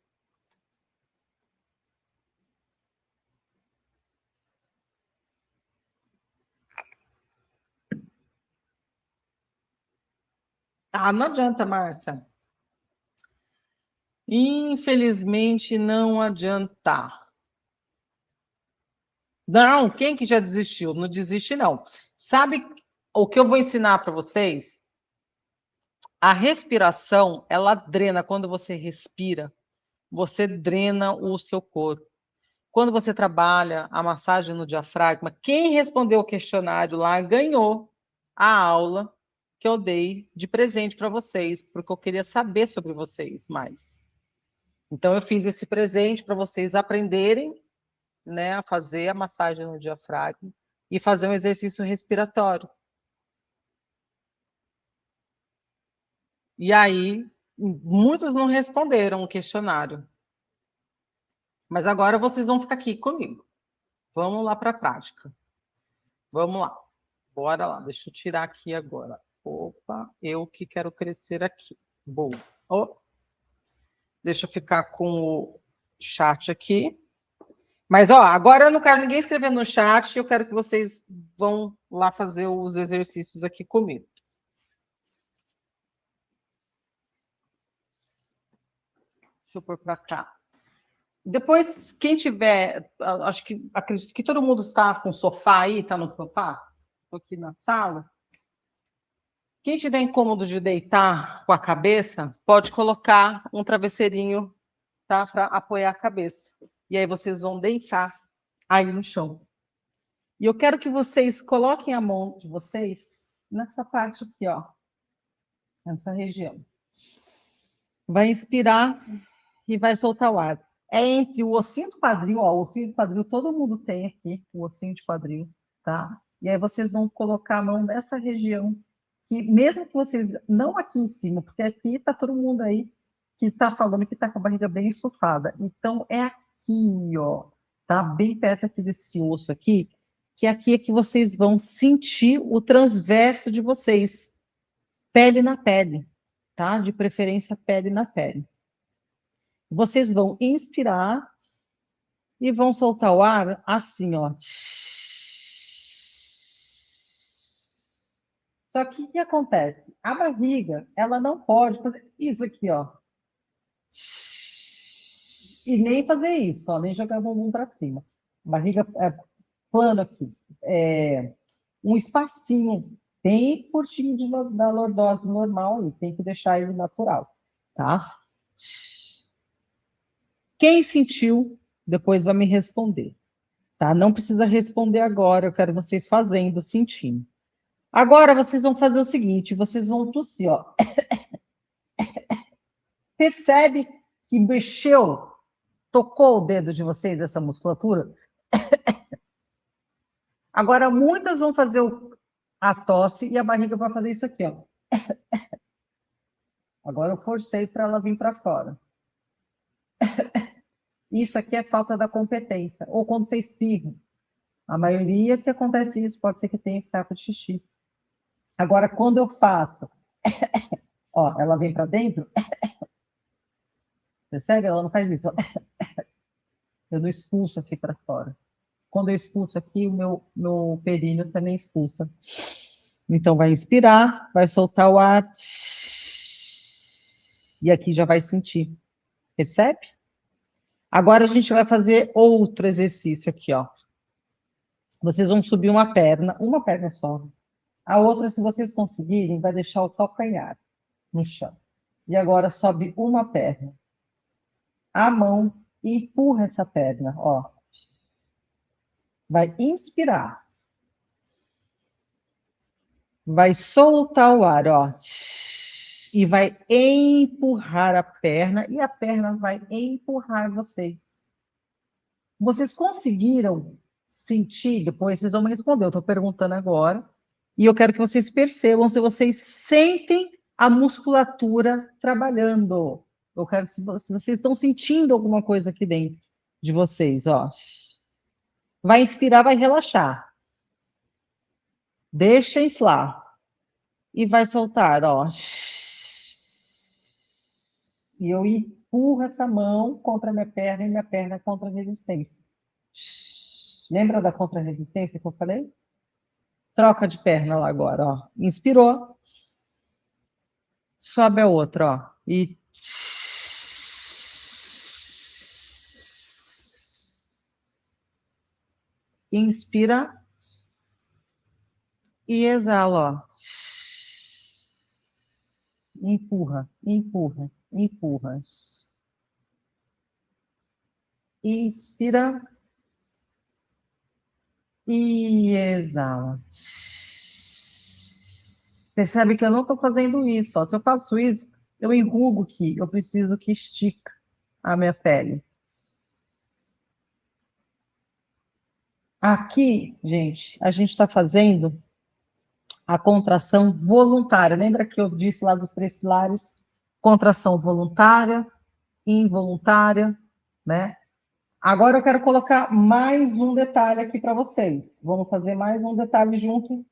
Speaker 1: Ah, não adianta, Márcia. Infelizmente, não adianta. Não, quem que já desistiu? Não desiste, não. Sabe o que eu vou ensinar para vocês? A respiração, ela drena. Quando você respira, você drena o seu corpo. Quando você trabalha a massagem no diafragma, quem respondeu o questionário lá ganhou a aula que eu dei de presente para vocês, porque eu queria saber sobre vocês mais. Então, eu fiz esse presente para vocês aprenderem, né, a fazer a massagem no diafragma e fazer um exercício respiratório. E aí, muitos não responderam o questionário. Mas agora vocês vão ficar aqui comigo. Vamos lá para a prática. Vamos lá. Bora lá. Deixa eu tirar aqui agora. Opa, eu que quero crescer aqui. Boa. Oh. Deixa eu ficar com o chat aqui. Mas, ó, agora eu não quero ninguém escrever no chat, eu quero que vocês vão lá fazer os exercícios aqui comigo. Deixa eu pôr para cá. Depois, quem tiver, acredito que todo mundo está com sofá aí, está no sofá? Estou aqui na sala. Quem tiver incômodo de deitar com a cabeça, pode colocar um travesseirinho, tá, para apoiar a cabeça. E aí vocês vão deitar aí no chão. E eu quero que vocês coloquem a mão de vocês nessa parte aqui, ó, nessa região. Vai inspirar e vai soltar o ar. É entre o ossinho do quadril, ó, o ossinho do quadril todo mundo tem aqui, o ossinho de quadril, tá? E aí vocês vão colocar a mão nessa região, que mesmo que vocês, não aqui em cima, porque aqui tá todo mundo aí que tá falando que tá com a barriga bem estufada. Então é aqui, ó, tá? Bem perto aqui desse osso aqui, que aqui é que vocês vão sentir o transverso de vocês, pele na pele, tá? De preferência, pele na pele. Vocês vão inspirar e vão soltar o ar assim, ó. Só que o que acontece? A barriga, ela não pode fazer isso aqui, ó. E nem fazer isso, ó, nem jogar o bumbum para cima. A barriga é plana aqui. É um espacinho bem curtinho da lordose normal, e tem que deixar ele natural, tá? Quem sentiu, depois vai me responder, tá? Não precisa responder agora, eu quero vocês fazendo, sentindo. Agora vocês vão fazer o seguinte, vocês vão tossir, ó. Percebe que mexeu, tocou o dedo de vocês, essa musculatura? Agora, muitas vão fazer a tosse e a barriga vai fazer isso aqui, ó. Agora eu forcei para ela vir para fora. Isso aqui é falta da competência. Ou quando você espirra. A maioria que acontece isso, pode ser que tenha escapa de xixi. Agora, quando eu faço, ó, ela vem para dentro, percebe? Ela não faz isso. Eu não expulso aqui para fora. Quando eu expulso aqui, o meu períneo também expulsa. Então, vai inspirar, vai soltar o ar. E aqui já vai sentir. Percebe? Agora a gente vai fazer outro exercício aqui, ó. Vocês vão subir uma perna só. A outra, se vocês conseguirem, vai deixar o calcanhar no chão. E agora sobe uma perna. A mão empurra essa perna, ó. Vai inspirar. Vai soltar o ar, ó. E vai empurrar a perna, e a perna vai empurrar vocês. Vocês conseguiram sentir, depois vocês vão me responder, eu estou perguntando agora, E eu quero que vocês percebam se vocês sentem a musculatura trabalhando. Eu quero se vocês estão sentindo alguma coisa aqui dentro de vocês, ó. Vai inspirar, vai relaxar. Deixa inflar. E vai soltar, ó. E eu empurro essa mão contra a minha perna e minha perna contra a resistência. Lembra da contra-resistência que eu falei? Troca de perna lá agora, ó. Inspirou. Sobe a outra, ó. E inspira e exala, ó. Empurra, empurra, empurra. Inspira e exala. Percebe que eu não estou fazendo isso, ó. Se eu faço isso, eu enrugo aqui. Eu preciso que estica a minha pele. Aqui, gente, a gente está fazendo a contração voluntária. Lembra que eu disse lá dos 3 pilares? Contração voluntária, involuntária, né? Agora eu quero colocar mais um detalhe aqui para vocês. Vamos fazer mais um detalhe junto.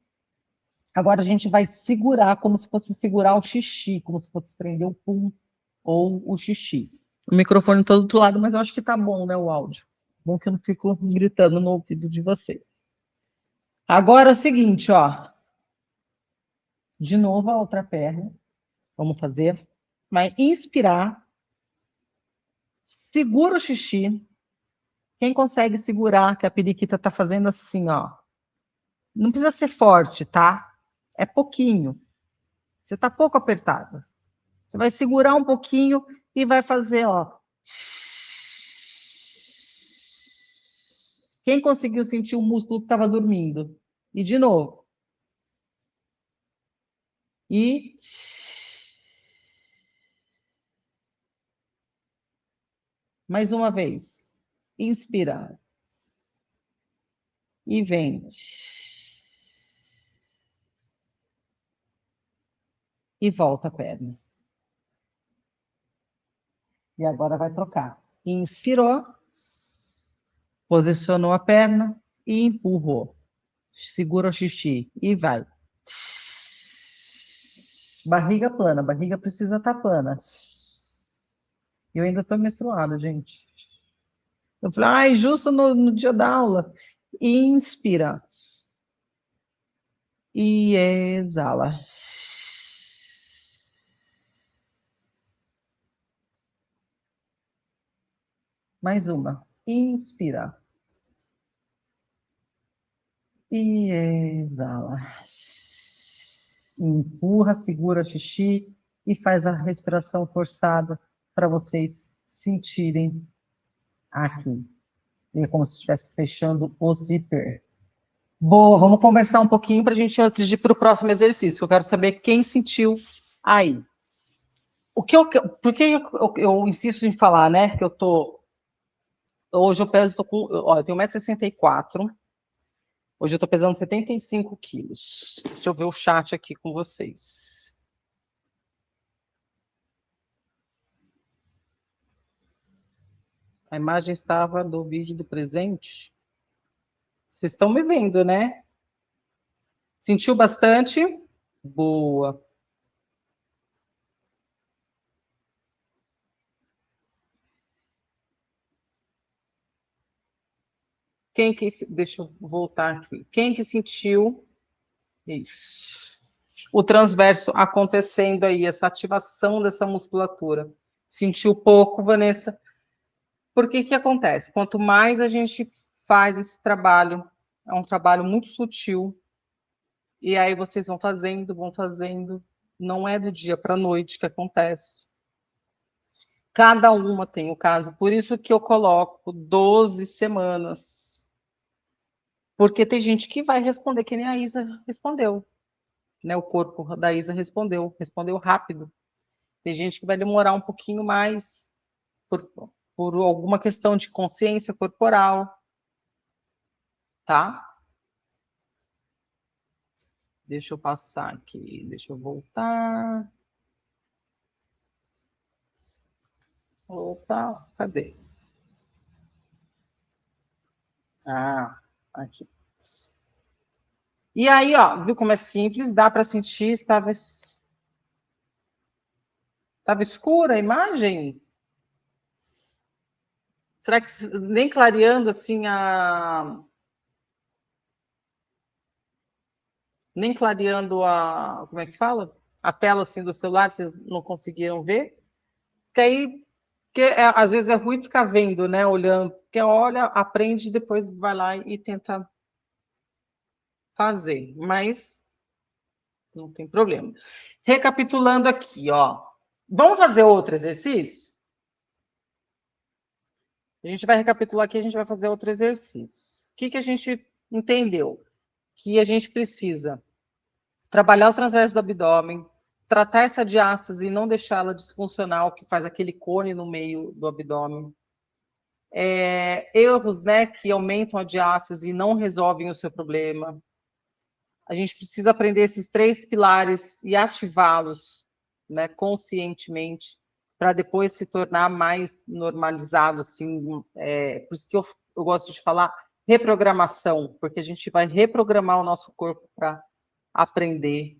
Speaker 1: Agora a gente vai segurar, como se fosse segurar o xixi, como se fosse prender o pum ou o xixi. O microfone está do outro lado, mas eu acho que tá bom, né, o áudio. Bom que eu não fico gritando no ouvido de vocês. Agora é o seguinte, ó. De novo a outra perna. Vamos fazer. Vai inspirar. Segura o xixi. Quem consegue segurar, que a periquita tá fazendo assim, ó. Não precisa ser forte, tá? É pouquinho. Você tá pouco apertado. Você vai segurar um pouquinho e vai fazer, ó. Quem conseguiu sentir o músculo que estava dormindo? E de novo. E mais uma vez. Inspira. E vem. E volta a perna. E agora vai trocar. Inspirou. Posicionou a perna e empurrou. Segura o xixi e vai. Barriga plana, barriga precisa estar plana. Eu ainda estou menstruada, gente. Eu falei, ai, justo no dia da aula. Inspira. E exala. Mais uma. Inspira. E exala. Empurra, segura xixi e faz a respiração forçada para vocês sentirem aqui. É como se estivesse fechando o zíper. Boa, vamos conversar um pouquinho para a gente, antes de ir para o próximo exercício, que eu quero saber quem sentiu aí. Por que eu insisto em falar, né? Que eu tô. Hoje eu peso, tô com. Ó, eu tenho 1,64 m. Hoje eu tô pesando 75 quilos. Deixa eu ver o chat aqui com vocês. A imagem estava do vídeo do presente. Vocês estão me vendo, né? Sentiu bastante? Boa. Quem que... Deixa eu voltar aqui. Quem que sentiu isso? O transverso acontecendo aí, essa ativação dessa musculatura. Sentiu pouco, Vanessa? Por que que acontece? Quanto mais a gente faz esse trabalho, é um trabalho muito sutil, e aí vocês vão fazendo, não é do dia para a noite que acontece. Cada uma tem o caso, por isso que eu coloco 12 semanas. Porque tem gente que vai responder que nem a Isa respondeu, né? O corpo da Isa respondeu rápido. Tem gente que vai demorar um pouquinho mais por alguma questão de consciência corporal, tá? Deixa eu passar aqui, deixa eu voltar. Opa, cadê? Ah, aqui. E aí, ó, viu como é simples? Dá para sentir, estava escura a imagem? Será que nem clareando assim nem clareando como é que fala? A tela assim do celular, vocês não conseguiram ver? Porque aí, às vezes é ruim ficar vendo, né? Olhando, porque olha, aprende, depois vai lá e tenta fazer, mas não tem problema. Recapitulando aqui, ó. Vamos fazer outro exercício? A gente vai recapitular aqui, a gente vai fazer outro exercício. O que a gente entendeu? Que a gente precisa trabalhar o transverso do abdômen, tratar essa diástase e não deixá-la disfuncional, que faz aquele cone no meio do abdômen. Erros, né, que aumentam a diástase e não resolvem o seu problema. A gente precisa aprender esses 3 pilares e ativá-los, né, conscientemente, para depois se tornar mais normalizado, assim, por isso que eu gosto de falar reprogramação, porque a gente vai reprogramar o nosso corpo para aprender.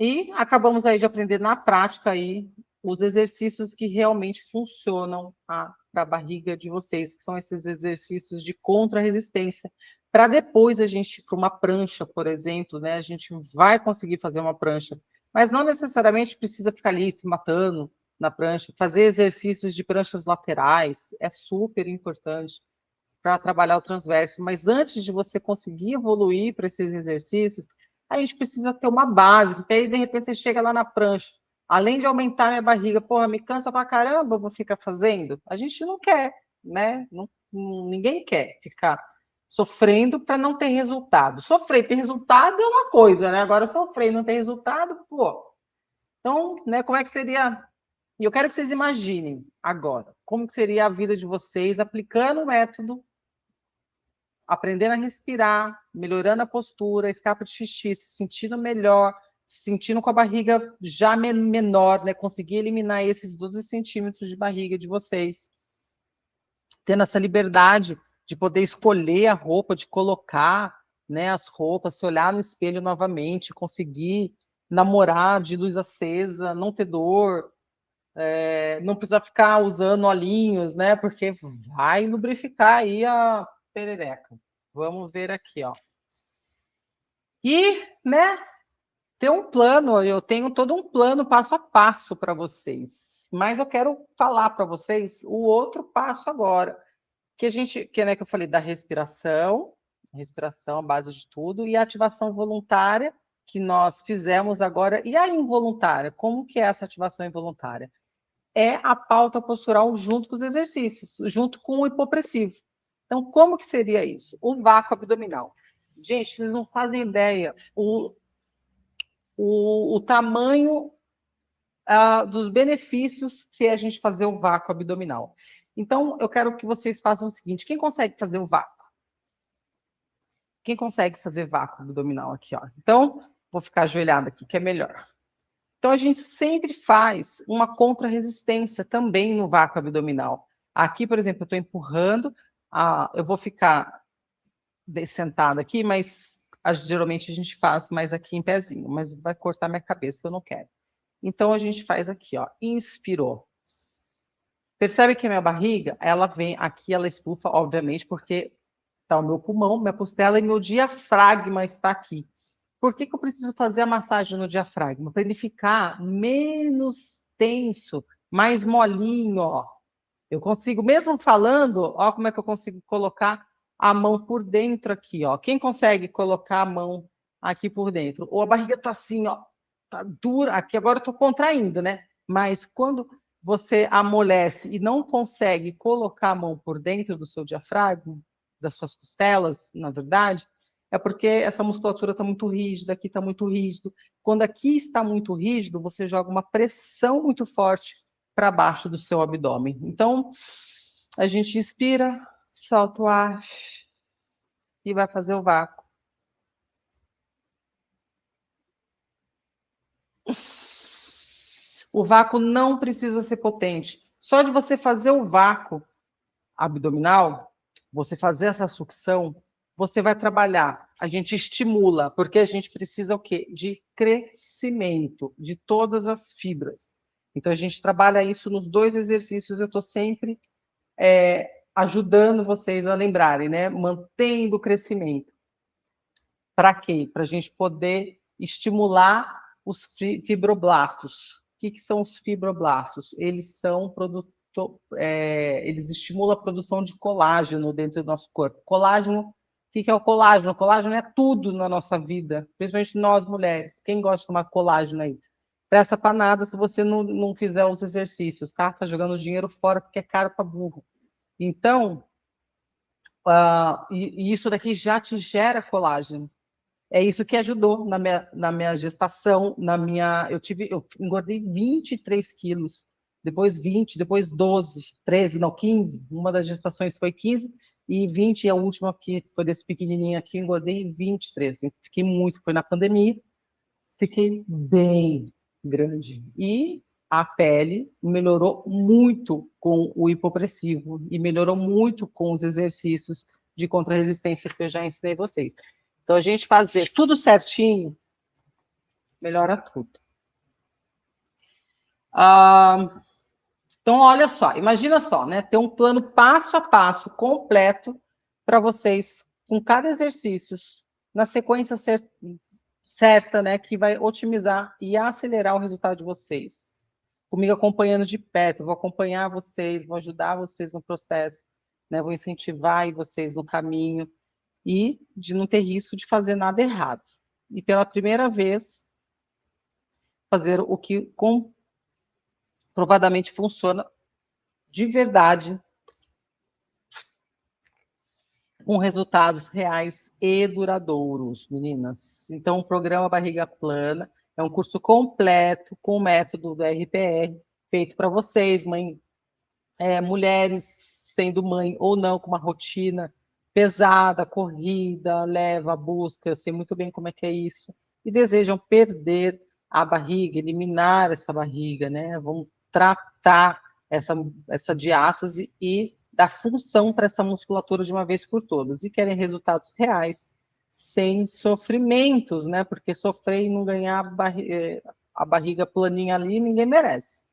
Speaker 1: E acabamos aí de aprender na prática aí os exercícios que realmente funcionam para a barriga de vocês, que são esses exercícios de contra-resistência, para depois a gente ir para uma prancha, por exemplo, né? A gente vai conseguir fazer uma prancha, mas não necessariamente precisa ficar ali se matando na prancha. Fazer exercícios de pranchas laterais é super importante para trabalhar o transverso, mas antes de você conseguir evoluir para esses exercícios, a gente precisa ter uma base, porque aí de repente você chega lá na prancha, além de aumentar minha barriga, porra, me cansa pra caramba, eu vou ficar fazendo. A gente não quer, né? Ninguém quer ficar sofrendo para não ter resultado. Sofrer e ter resultado é uma coisa, né? Agora sofrer e não ter resultado, pô. Então, né, como é que seria? E eu quero que vocês imaginem agora, como que seria a vida de vocês aplicando o método, aprendendo a respirar, melhorando a postura, escapa de xixi, se sentindo melhor, se sentindo com a barriga já menor, né? Conseguir eliminar esses 12 centímetros de barriga de vocês. Tendo essa liberdade de poder escolher a roupa, de colocar, né, as roupas, se olhar no espelho novamente, conseguir namorar de luz acesa, não ter dor, não precisar ficar usando olhinhos, né? Porque vai lubrificar aí a perereca. Vamos ver aqui, ó. E, né, ter um plano, eu tenho todo um plano passo a passo para vocês. Mas eu quero falar para vocês o outro passo agora, né, que eu falei da respiração, a base de tudo, e a ativação voluntária que nós fizemos agora, e a involuntária. Como que é essa ativação involuntária? É a pauta postural junto com os exercícios, junto com o hipopressivo. Então, como que seria isso? O vácuo abdominal. Gente, vocês não fazem ideia o tamanho dos benefícios que é a gente fazer o vácuo abdominal. Então, eu quero que vocês façam o seguinte: quem consegue fazer o vácuo? Quem consegue fazer vácuo abdominal aqui, ó? Então, vou ficar ajoelhada aqui, que é melhor. Então, a gente sempre faz uma contra-resistência também no vácuo abdominal. Aqui, por exemplo, eu estou empurrando, eu vou ficar sentada aqui, mas geralmente a gente faz mais aqui em pezinho, mas vai cortar minha cabeça, eu não quero. Então, a gente faz aqui, ó, inspirou. Percebe que a minha barriga, ela vem aqui, ela estufa, obviamente, porque está o meu pulmão, minha costela e meu diafragma está aqui. Por que eu preciso fazer a massagem no diafragma? Para ele ficar menos tenso, mais molinho, ó. Eu consigo, mesmo falando, ó, como é que eu consigo colocar a mão por dentro aqui, ó. Quem consegue colocar a mão aqui por dentro? Ou a barriga tá assim, ó, tá dura. Aqui agora eu tô contraindo, né? Mas quando você amolece e não consegue colocar a mão por dentro do seu diafragma, das suas costelas, na verdade, é porque essa musculatura está muito rígida, aqui está muito rígido. Quando aqui está muito rígido, você joga uma pressão muito forte para baixo do seu abdômen. Então, a gente inspira, solta o ar e vai fazer o vácuo. O vácuo não precisa ser potente. Só de você fazer o vácuo abdominal, você fazer essa sucção, você vai trabalhar. A gente estimula, porque a gente precisa o quê? De crescimento de todas as fibras. Então, a gente trabalha isso nos 2 exercícios. Eu estou sempre ajudando vocês a lembrarem, né? Mantendo o crescimento. Para quê? Para a gente poder estimular os fibroblastos. O que são os fibroblastos? Eles são eles estimulam a produção de colágeno dentro do nosso corpo. Colágeno, o que é o colágeno? O colágeno é tudo na nossa vida, principalmente nós mulheres. Quem gosta de tomar colágeno aí? Presta para nada se você não fizer os exercícios, tá? Tá jogando dinheiro fora porque é caro para burro. Então, e isso daqui já te gera colágeno. É isso que ajudou na minha gestação, eu engordei 23 quilos, depois 20, depois 12, 13, não, 15, uma das gestações foi 15, e 20, e a última que foi desse pequenininho aqui, eu engordei 23, fiquei muito, foi na pandemia, fiquei bem grande, e a pele melhorou muito com o hipopressivo, e melhorou muito com os exercícios de contra-resistência que eu já ensinei vocês. Então, a gente fazer tudo certinho, melhora tudo. Então, olha só, imagina só, né? Ter um plano passo a passo, completo, para vocês, com cada exercício, na sequência certa, né? Que vai otimizar e acelerar o resultado de vocês. Comigo acompanhando de perto, vou acompanhar vocês, vou ajudar vocês no processo, né? Vou incentivar vocês no caminho, e de não ter risco de fazer nada errado. E pela primeira vez, fazer o que comprovadamente funciona de verdade, com resultados reais e duradouros, meninas. Então, o programa Barriga Plana é um curso completo com o método do RPR, feito para vocês, mulheres sendo mãe ou não, com uma rotina pesada, corrida, leva, busca, eu sei muito bem como é que é isso, e desejam perder a barriga, eliminar essa barriga, né? Vão tratar essa diástase e dar função para essa musculatura de uma vez por todas, e querem resultados reais, sem sofrimentos, né? Porque sofrer e não ganhar a barriga planinha ali, ninguém merece.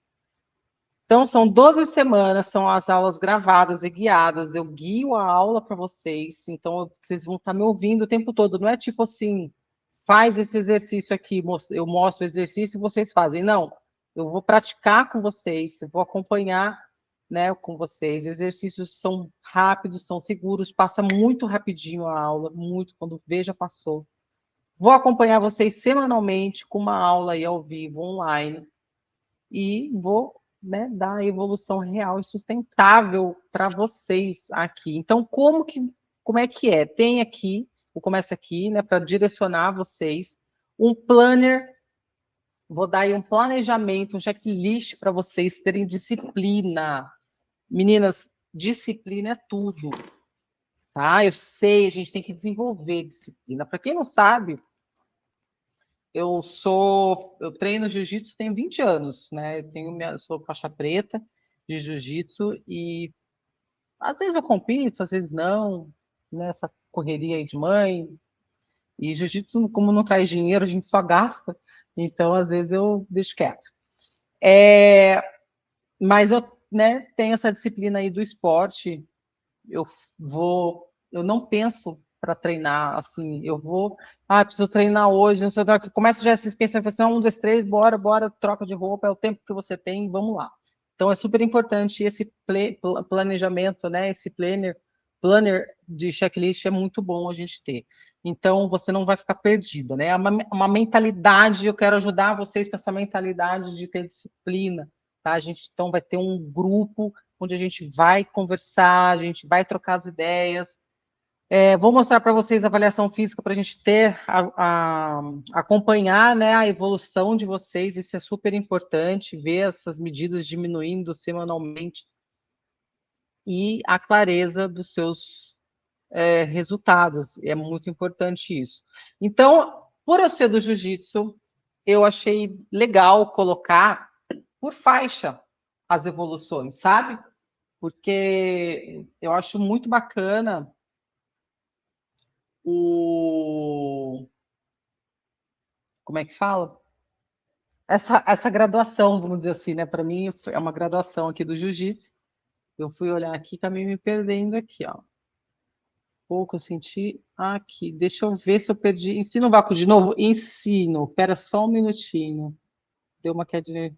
Speaker 1: Então, são 12 semanas, são as aulas gravadas e guiadas. Eu guio a aula para vocês, então vocês vão estar me ouvindo o tempo todo. Não é tipo assim, faz esse exercício aqui, eu mostro o exercício e vocês fazem. Não, eu vou praticar com vocês, vou acompanhar, né, com vocês. Exercícios são rápidos, são seguros, passa muito rapidinho a aula, muito, quando veja, passou. Vou acompanhar vocês semanalmente com uma aula aí ao vivo, online, e vou, né, dar a evolução real e sustentável para vocês aqui. Então, como é que é? Tem aqui, o Começa Aqui, né, para direcionar vocês, um planner, vou dar aí um planejamento, um checklist para vocês terem disciplina. Meninas, disciplina é tudo, tá? Eu sei, a gente tem que desenvolver disciplina. Para quem não sabe, eu treino jiu-jitsu tem 20 anos, né? Eu sou faixa preta de jiu-jitsu e às vezes eu compito, às vezes não, nessa correria aí de mãe. E jiu-jitsu, como não traz dinheiro, a gente só gasta, então às vezes eu deixo quieto. Mas eu, né, tenho essa disciplina aí do esporte, eu não penso para treinar, assim, preciso treinar hoje, não sei, começa já esses pensamentos, 1, 2, 3, bora, troca de roupa, é o tempo que você tem, vamos lá. Então, é super importante esse planejamento, né, esse planner de checklist é muito bom a gente ter. Então, você não vai ficar perdida, né, é uma mentalidade, eu quero ajudar vocês com essa mentalidade de ter disciplina, tá? A gente, então, vai ter um grupo onde a gente vai conversar, a gente vai trocar as ideias. Vou mostrar para vocês a avaliação física para a gente acompanhar, né, a evolução de vocês, isso é super importante, ver essas medidas diminuindo semanalmente e a clareza dos seus resultados, é muito importante isso. Então, por eu ser do jiu-jitsu, eu achei legal colocar por faixa as evoluções, sabe? Porque eu acho muito bacana como é que fala? Essa graduação, vamos dizer assim, né? Para mim é uma graduação aqui do jiu-jitsu. Eu fui olhar aqui, acabei me perdendo aqui, ó. Pouco eu senti aqui. Deixa eu ver se eu perdi. Ensino o vácuo de novo? Ensino. Espera só um minutinho. Deu uma quedinha.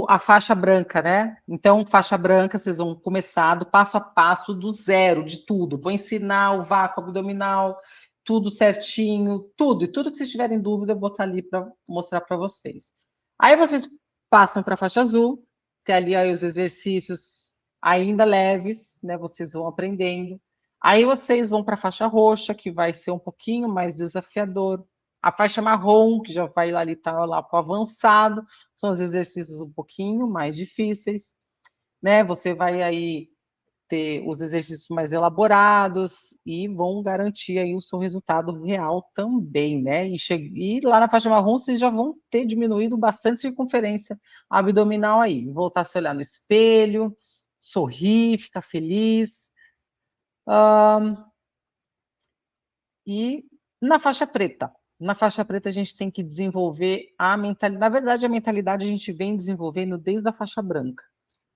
Speaker 1: A faixa branca, né? Então, faixa branca, vocês vão começar do passo a passo, do zero, de tudo. Vou ensinar o vácuo abdominal, tudo certinho, tudo. E tudo que vocês tiverem dúvida, eu vou botar ali para mostrar para vocês. Aí vocês passam para a faixa azul, tem ali aí os exercícios ainda leves, né? Vocês vão aprendendo. Aí vocês vão para a faixa roxa, que vai ser um pouquinho mais desafiador. A faixa marrom, que já vai ali, tá lá para o avançado, são os exercícios um pouquinho mais difíceis, né? Você vai aí ter os exercícios mais elaborados e vão garantir aí o seu resultado real também, né? E lá na faixa marrom vocês já vão ter diminuído bastante circunferência abdominal aí. Voltar a se olhar no espelho, sorrir, ficar feliz. E na faixa preta? Na faixa preta a gente tem que desenvolver a mentalidade. Na verdade, a mentalidade a gente vem desenvolvendo desde a faixa branca,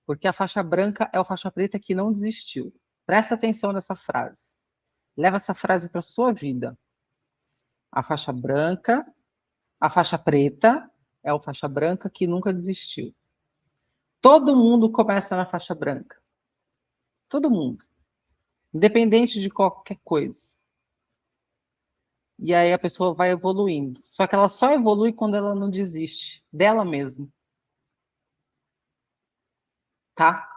Speaker 1: porque a faixa branca é a faixa preta que não desistiu. Presta atenção nessa frase. Leva essa frase para a sua vida. A faixa branca, a faixa preta é a faixa branca que nunca desistiu. Todo mundo começa na faixa branca. Todo mundo. Independente de qualquer coisa. E aí a pessoa vai evoluindo. Só que ela só evolui quando ela não desiste dela mesma. Tá?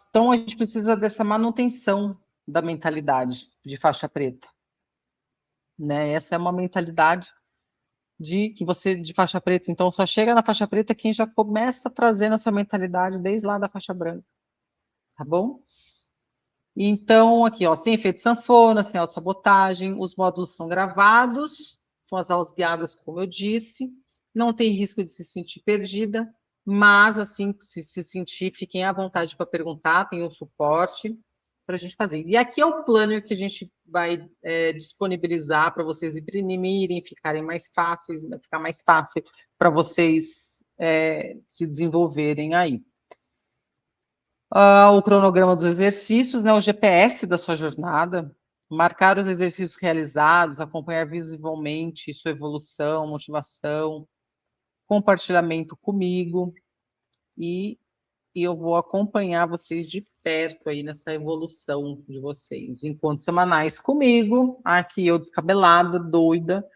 Speaker 1: Então a gente precisa dessa manutenção da mentalidade de faixa preta. Né? Essa é uma mentalidade de faixa preta. Então só chega na faixa preta quem já começa trazendo essa mentalidade desde lá da faixa branca. Tá bom? Então, aqui, ó, sem efeito sanfona, sem autossabotagem, os módulos são gravados, são as aulas guiadas, como eu disse, não tem risco de se sentir perdida, mas, assim, se sentir, fiquem à vontade para perguntar, tem um suporte para a gente fazer. E aqui é o planner que a gente vai disponibilizar para vocês imprimirem, ficarem mais fáceis, né, ficar mais fácil para vocês se desenvolverem aí. O cronograma dos exercícios, né, o GPS da sua jornada, marcar os exercícios realizados, acompanhar visivelmente sua evolução, motivação, compartilhamento comigo, e eu vou acompanhar vocês de perto aí nessa evolução de vocês. Encontros semanais comigo, aqui eu descabelada, doida,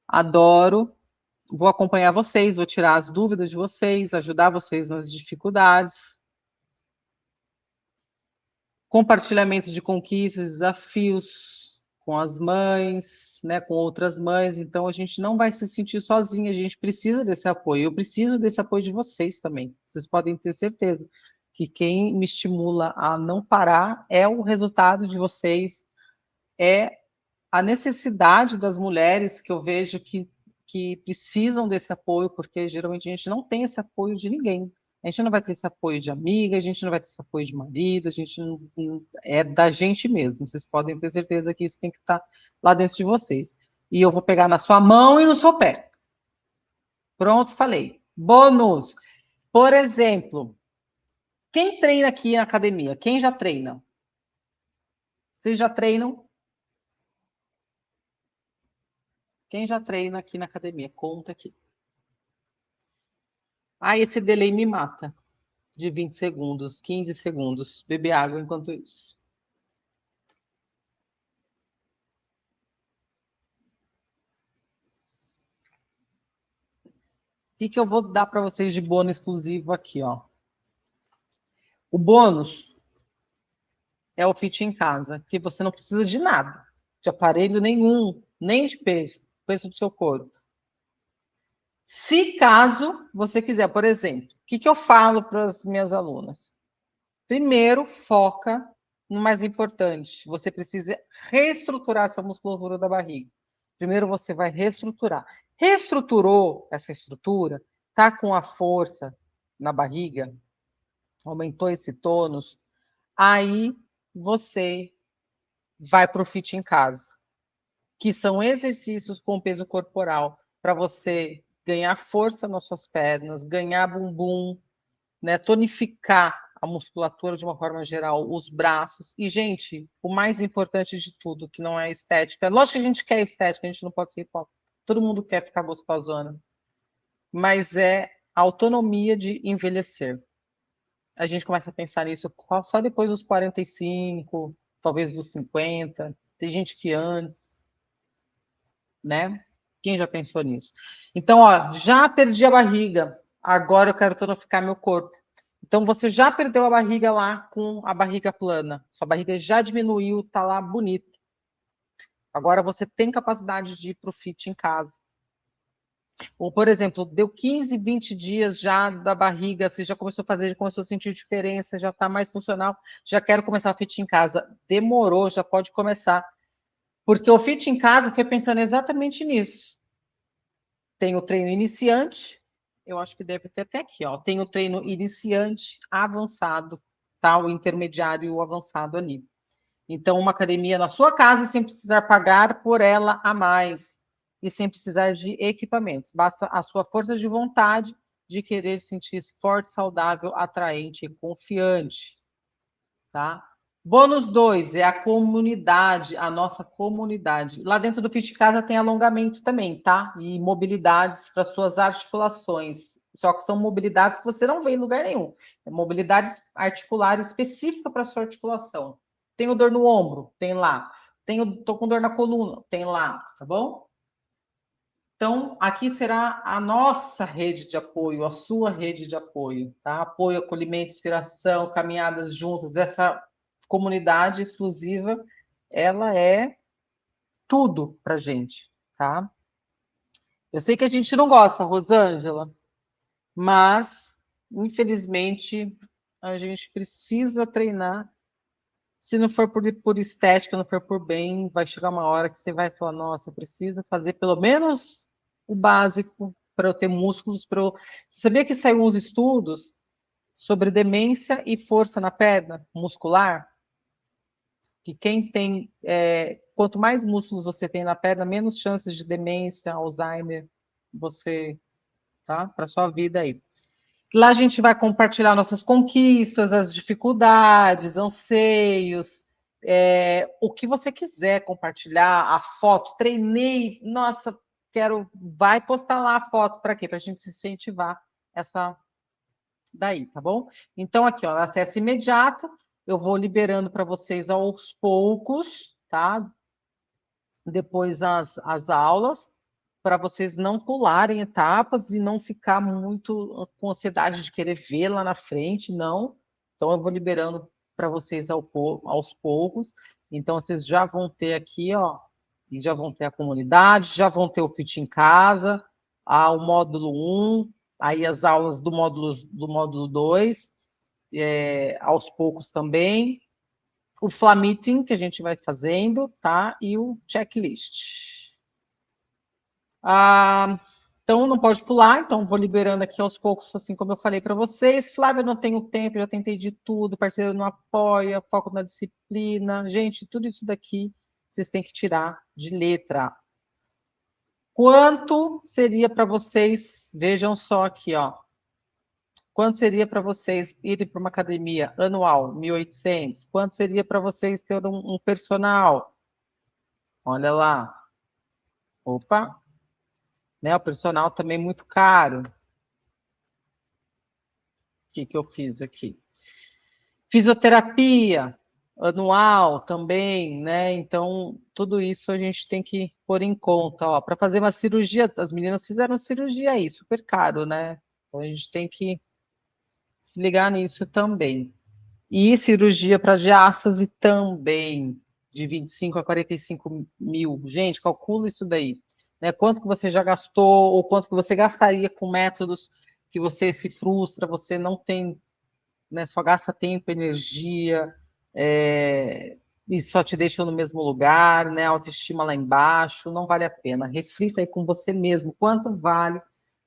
Speaker 1: adoro, vou acompanhar vocês, vou tirar as dúvidas de vocês, ajudar vocês nas dificuldades, compartilhamento de conquistas, desafios com as mães, né, com outras mães, então a gente não vai se sentir sozinha, a gente precisa desse apoio, eu preciso desse apoio de vocês também, vocês podem ter certeza que quem me estimula a não parar é o resultado de vocês, é a necessidade das mulheres que eu vejo que precisam desse apoio, porque geralmente a gente não tem esse apoio de ninguém. A gente não vai ter esse apoio de amiga, a gente não vai ter esse apoio de marido, a gente não é da gente mesmo. Vocês podem ter certeza que isso tem que estar lá dentro de vocês. E eu vou pegar na sua mão e no seu pé. Pronto, falei. Bônus. Por exemplo, quem treina aqui na academia? Quem já treina? Vocês já treinam? Quem já treina aqui na academia? Conta aqui. Esse delay me mata. De 20 segundos, 15 segundos. Beber água enquanto isso. O que eu vou dar para vocês de bônus exclusivo aqui, ó? O bônus é o Fit em Casa, que você não precisa de nada, de aparelho nenhum, nem de peso do seu corpo. Se caso você quiser, por exemplo, o que eu falo para as minhas alunas? Primeiro, foca no mais importante. Você precisa reestruturar essa musculatura da barriga. Primeiro você vai reestruturar. Reestruturou essa estrutura, tá com a força na barriga, aumentou esse tônus, aí você vai para o Fit em Casa, que são exercícios com peso corporal para você ganhar força nas suas pernas, ganhar bumbum, né, tonificar a musculatura de uma forma geral, os braços. E, gente, o mais importante de tudo, que não é estética, lógico que a gente quer estética, a gente não pode ser hipócrita, todo mundo quer ficar gostosona, mas é a autonomia de envelhecer. A gente começa a pensar nisso só depois dos 45, talvez dos 50, tem gente que antes, né? Quem já pensou nisso? Então, ó, já perdi a barriga, agora eu quero tonificar meu corpo. Então, você já perdeu a barriga lá com a barriga plana, sua barriga já diminuiu, tá lá bonita. Agora você tem capacidade de ir para o Fit em Casa. Ou, por exemplo, deu 15, 20 dias já da barriga, você já começou a fazer, já começou a sentir diferença, já está mais funcional, já quero começar a Fit em Casa. Demorou, já pode começar. Porque o Fit em Casa foi pensando exatamente nisso. Tem o treino iniciante, eu acho que deve ter até aqui, ó. Tem o treino iniciante, avançado, tá? O intermediário e o avançado ali. Então, uma academia na sua casa sem precisar pagar por ela a mais e sem precisar de equipamentos. Basta a sua força de vontade de querer sentir-se forte, saudável, atraente e confiante, tá? Bônus 2 é a comunidade, a nossa comunidade. Lá dentro do Fit Casa tem alongamento também, tá? E mobilidades para suas articulações. Só que são mobilidades que você não vê em lugar nenhum. É mobilidades articulares específicas para sua articulação. Tenho dor no ombro? Tem lá. Tô com dor na coluna? Tem lá, tá bom? Então, aqui será a nossa rede de apoio, a sua rede de apoio, tá? Apoio, acolhimento, inspiração, caminhadas juntas, essa comunidade exclusiva, ela é tudo pra gente, tá? Eu sei que a gente não gosta, Rosângela, mas, infelizmente, a gente precisa treinar. Se não for por estética, não for por bem, vai chegar uma hora que você vai falar, nossa, eu preciso fazer pelo menos o básico para eu ter músculos. Você sabia que saiu uns estudos sobre demência e força na perna muscular? Que quem tem, quanto mais músculos você tem na perna, menos chances de demência, Alzheimer, você, tá? Para sua vida aí. Lá a gente vai compartilhar nossas conquistas, as dificuldades, anseios, o que você quiser compartilhar, a foto, treinei, nossa, vai postar lá a foto, para quê? Para a gente se incentivar essa daí, tá bom? Então, aqui, ó, acesso imediato, eu vou liberando para vocês aos poucos, tá? Depois as aulas, para vocês não pularem etapas e não ficar muito com ansiedade de querer ver lá na frente, não. Então, eu vou liberando para vocês aos poucos. Então, vocês já vão ter aqui, ó, e já vão ter a comunidade, já vão ter o Fit em Casa, o módulo 1, aí as aulas do módulo 2, aos poucos também, o Flameeting, que a gente vai fazendo, tá? E o checklist. Então, não pode pular, então vou liberando aqui aos poucos, assim como eu falei para vocês. Flávia, eu não tenho tempo, já tentei de tudo, parceiro não apoia, foco na disciplina. Gente, tudo isso daqui vocês têm que tirar de letra. Quanto seria para vocês, vejam só aqui, ó. Quanto seria para vocês irem para uma academia anual? 1.800. Quanto seria para vocês ter um personal? Olha lá. Opa. Né, o personal também é muito caro. O que eu fiz aqui? Fisioterapia anual também, né? Então, tudo isso a gente tem que pôr em conta. Ó, para fazer uma cirurgia, as meninas fizeram cirurgia aí, super caro, né? Então, a gente tem que se ligar nisso também. E cirurgia para diástase também, de 25 a 45 mil. Gente, calcula isso daí. Né? Quanto que você já gastou, ou quanto que você gastaria com métodos que você se frustra, você não tem, né? Só gasta tempo, energia, e só te deixam no mesmo lugar, né? Autoestima lá embaixo, não vale a pena. Reflita aí com você mesmo, quanto vale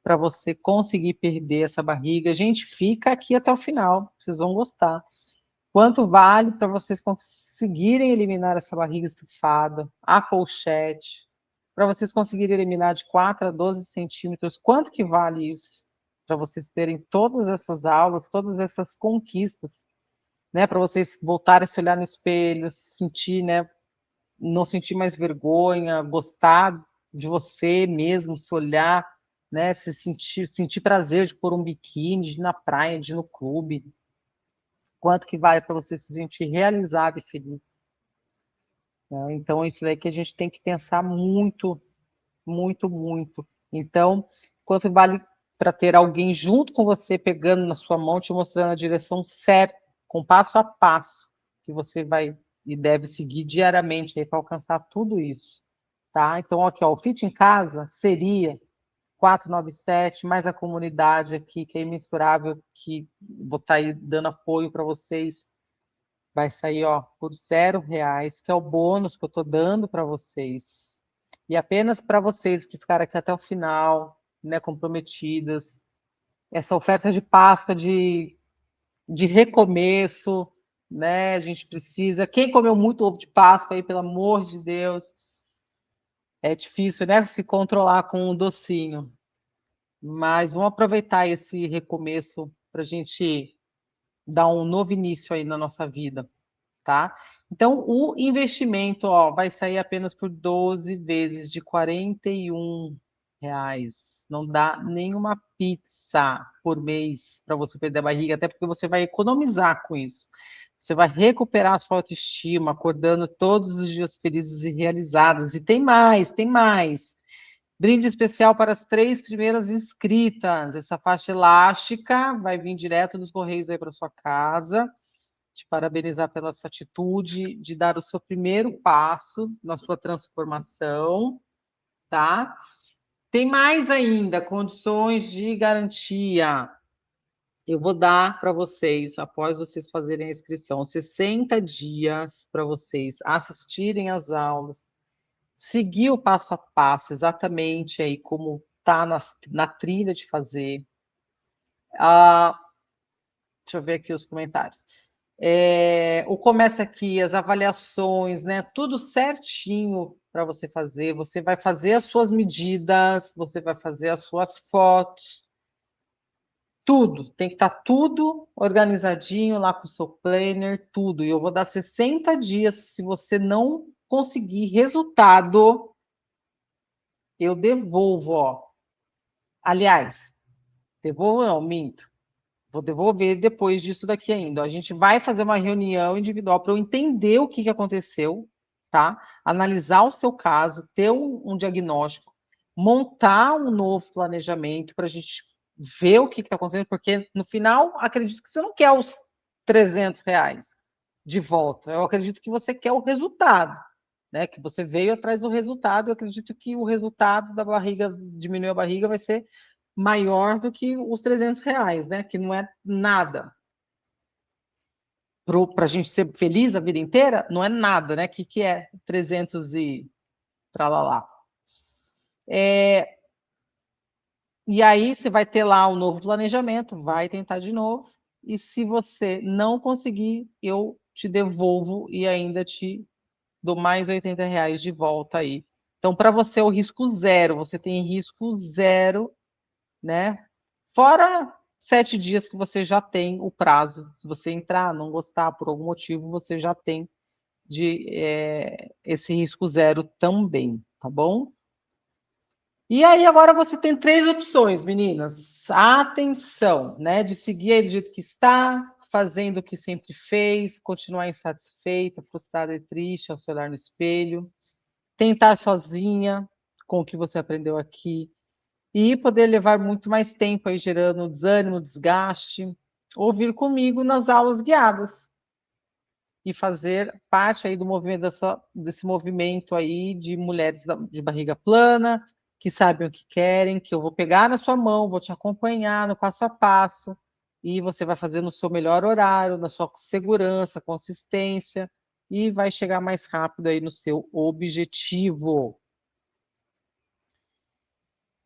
Speaker 1: para você conseguir perder essa barriga. Gente, fica aqui até o final, vocês vão gostar. Quanto vale para vocês conseguirem eliminar essa barriga estufada, a pochete, para vocês conseguirem eliminar de 4 a 12 centímetros, quanto que vale isso? Para vocês terem todas essas aulas, todas essas conquistas, né? Para vocês voltarem a se olhar no espelho, sentir, né? Não sentir mais vergonha, gostar de você mesmo, se olhar, né? Se sentir prazer de pôr um biquíni, de ir na praia, de ir no clube. Quanto que vale para você se sentir realizado e feliz? Né? Então, isso aí que a gente tem que pensar muito, muito, muito. Então, quanto vale para ter alguém junto com você, pegando na sua mão, te mostrando a direção certa, com passo a passo, que você vai e deve seguir diariamente para alcançar tudo isso, tá? Então, aqui, ó, o Fit em Casa seria 497, mais a comunidade aqui, que é imensurável, que vou estar aí dando apoio para vocês. Vai sair, ó, por R$0, que é o bônus que eu estou dando para vocês. E apenas para vocês que ficaram aqui até o final, né, comprometidas, essa oferta de Páscoa de recomeço, né? A gente precisa. Quem comeu muito ovo de Páscoa aí, pelo amor de Deus, é difícil, né, se controlar com um docinho. Mas vamos aproveitar esse recomeço para a gente dar um novo início aí na nossa vida, tá? Então, o investimento, ó, vai sair apenas por 12 vezes de R$41. Não dá nenhuma pizza por mês para você perder a barriga, até porque você vai economizar com isso. Você vai recuperar a sua autoestima, acordando todos os dias felizes e realizadas. E tem mais, tem mais. Brinde especial para as 3 primeiras inscritas. Essa faixa elástica vai vir direto dos Correios aí para sua casa. Te parabenizar pela essa atitude de dar o seu primeiro passo na sua transformação, tá? Tem mais ainda, condições de garantia. Eu vou dar para vocês, após vocês fazerem a inscrição, 60 dias para vocês assistirem às aulas, seguir o passo a passo, exatamente aí como está na trilha de fazer. Deixa eu ver aqui os comentários. O Começa Aqui, as avaliações, né? Tudo certinho para você vai fazer as suas medidas, você vai fazer as suas fotos, tudo, tem que estar tudo organizadinho lá com o seu planner, tudo. E eu vou dar 60 dias, se você não conseguir resultado, eu devolvo, ó. Aliás, devolvo não, minto. Vou devolver depois disso daqui ainda. A gente vai fazer uma reunião individual para eu entender o que aconteceu, tá? Analisar o seu caso, ter um diagnóstico, montar um novo planejamento para a gente ver o que está acontecendo, porque no final, acredito que você não quer os R$300 de volta. Eu acredito que você quer o resultado, né? Que você veio atrás do resultado. Eu acredito que o resultado da barriga, diminuir a barriga, vai ser maior do que os R$300, né? Que não é nada. Para a gente ser feliz a vida inteira, não é nada, né? Que é 300 e tralalá. E aí você vai ter lá um novo planejamento, vai tentar de novo, e se você não conseguir, eu te devolvo e ainda te dou mais R$80 de volta aí. Então, para você, o risco zero, você tem risco zero, né? Fora 7 dias que você já tem o prazo. Se você entrar, não gostar por algum motivo, você já tem esse risco zero também, tá bom? E aí agora você tem 3 opções, meninas. Atenção, né? De seguir aí do jeito que está, fazendo o que sempre fez, continuar insatisfeita, frustrada e triste ao se olhar no espelho, tentar sozinha com o que você aprendeu aqui, e poder levar muito mais tempo aí gerando desânimo, desgaste, ou vir comigo nas aulas guiadas e fazer parte aí do movimento desse movimento aí de mulheres de barriga plana, que sabem o que querem, que eu vou pegar na sua mão, vou te acompanhar no passo a passo, e você vai fazer no seu melhor horário, na sua segurança, consistência, e vai chegar mais rápido aí no seu objetivo.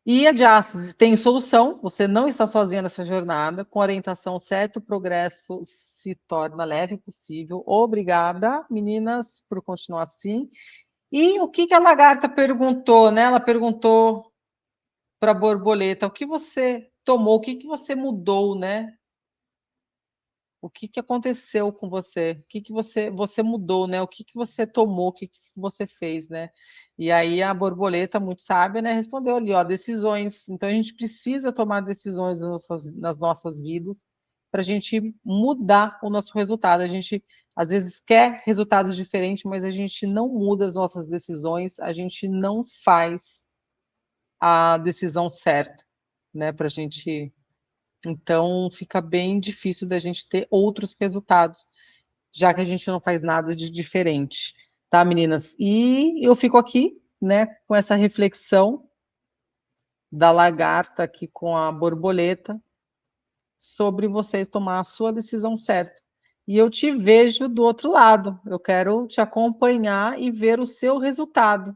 Speaker 1: E a Diástase tem solução, você não está sozinha nessa jornada, com orientação certa, o progresso se torna leve e possível. Obrigada, meninas, por continuar assim. E o que a lagarta perguntou, né? Ela perguntou para a borboleta, o que você tomou, o que você mudou, né? O que aconteceu com você? O que você mudou, né? O que você tomou, o que você fez, né? E aí a borboleta, muito sábia, né, respondeu ali, ó, decisões. Então a gente precisa tomar decisões nas nossas vidas para a gente mudar o nosso resultado. A gente às vezes quer resultados diferentes, mas a gente não muda as nossas decisões, a gente não faz a decisão certa, né, para a gente. Então, fica bem difícil da gente ter outros resultados, já que a gente não faz nada de diferente, tá, meninas? E eu fico aqui, né, com essa reflexão da lagarta aqui com a borboleta sobre vocês tomar a sua decisão certa. E eu te vejo do outro lado. Eu quero te acompanhar e ver o seu resultado.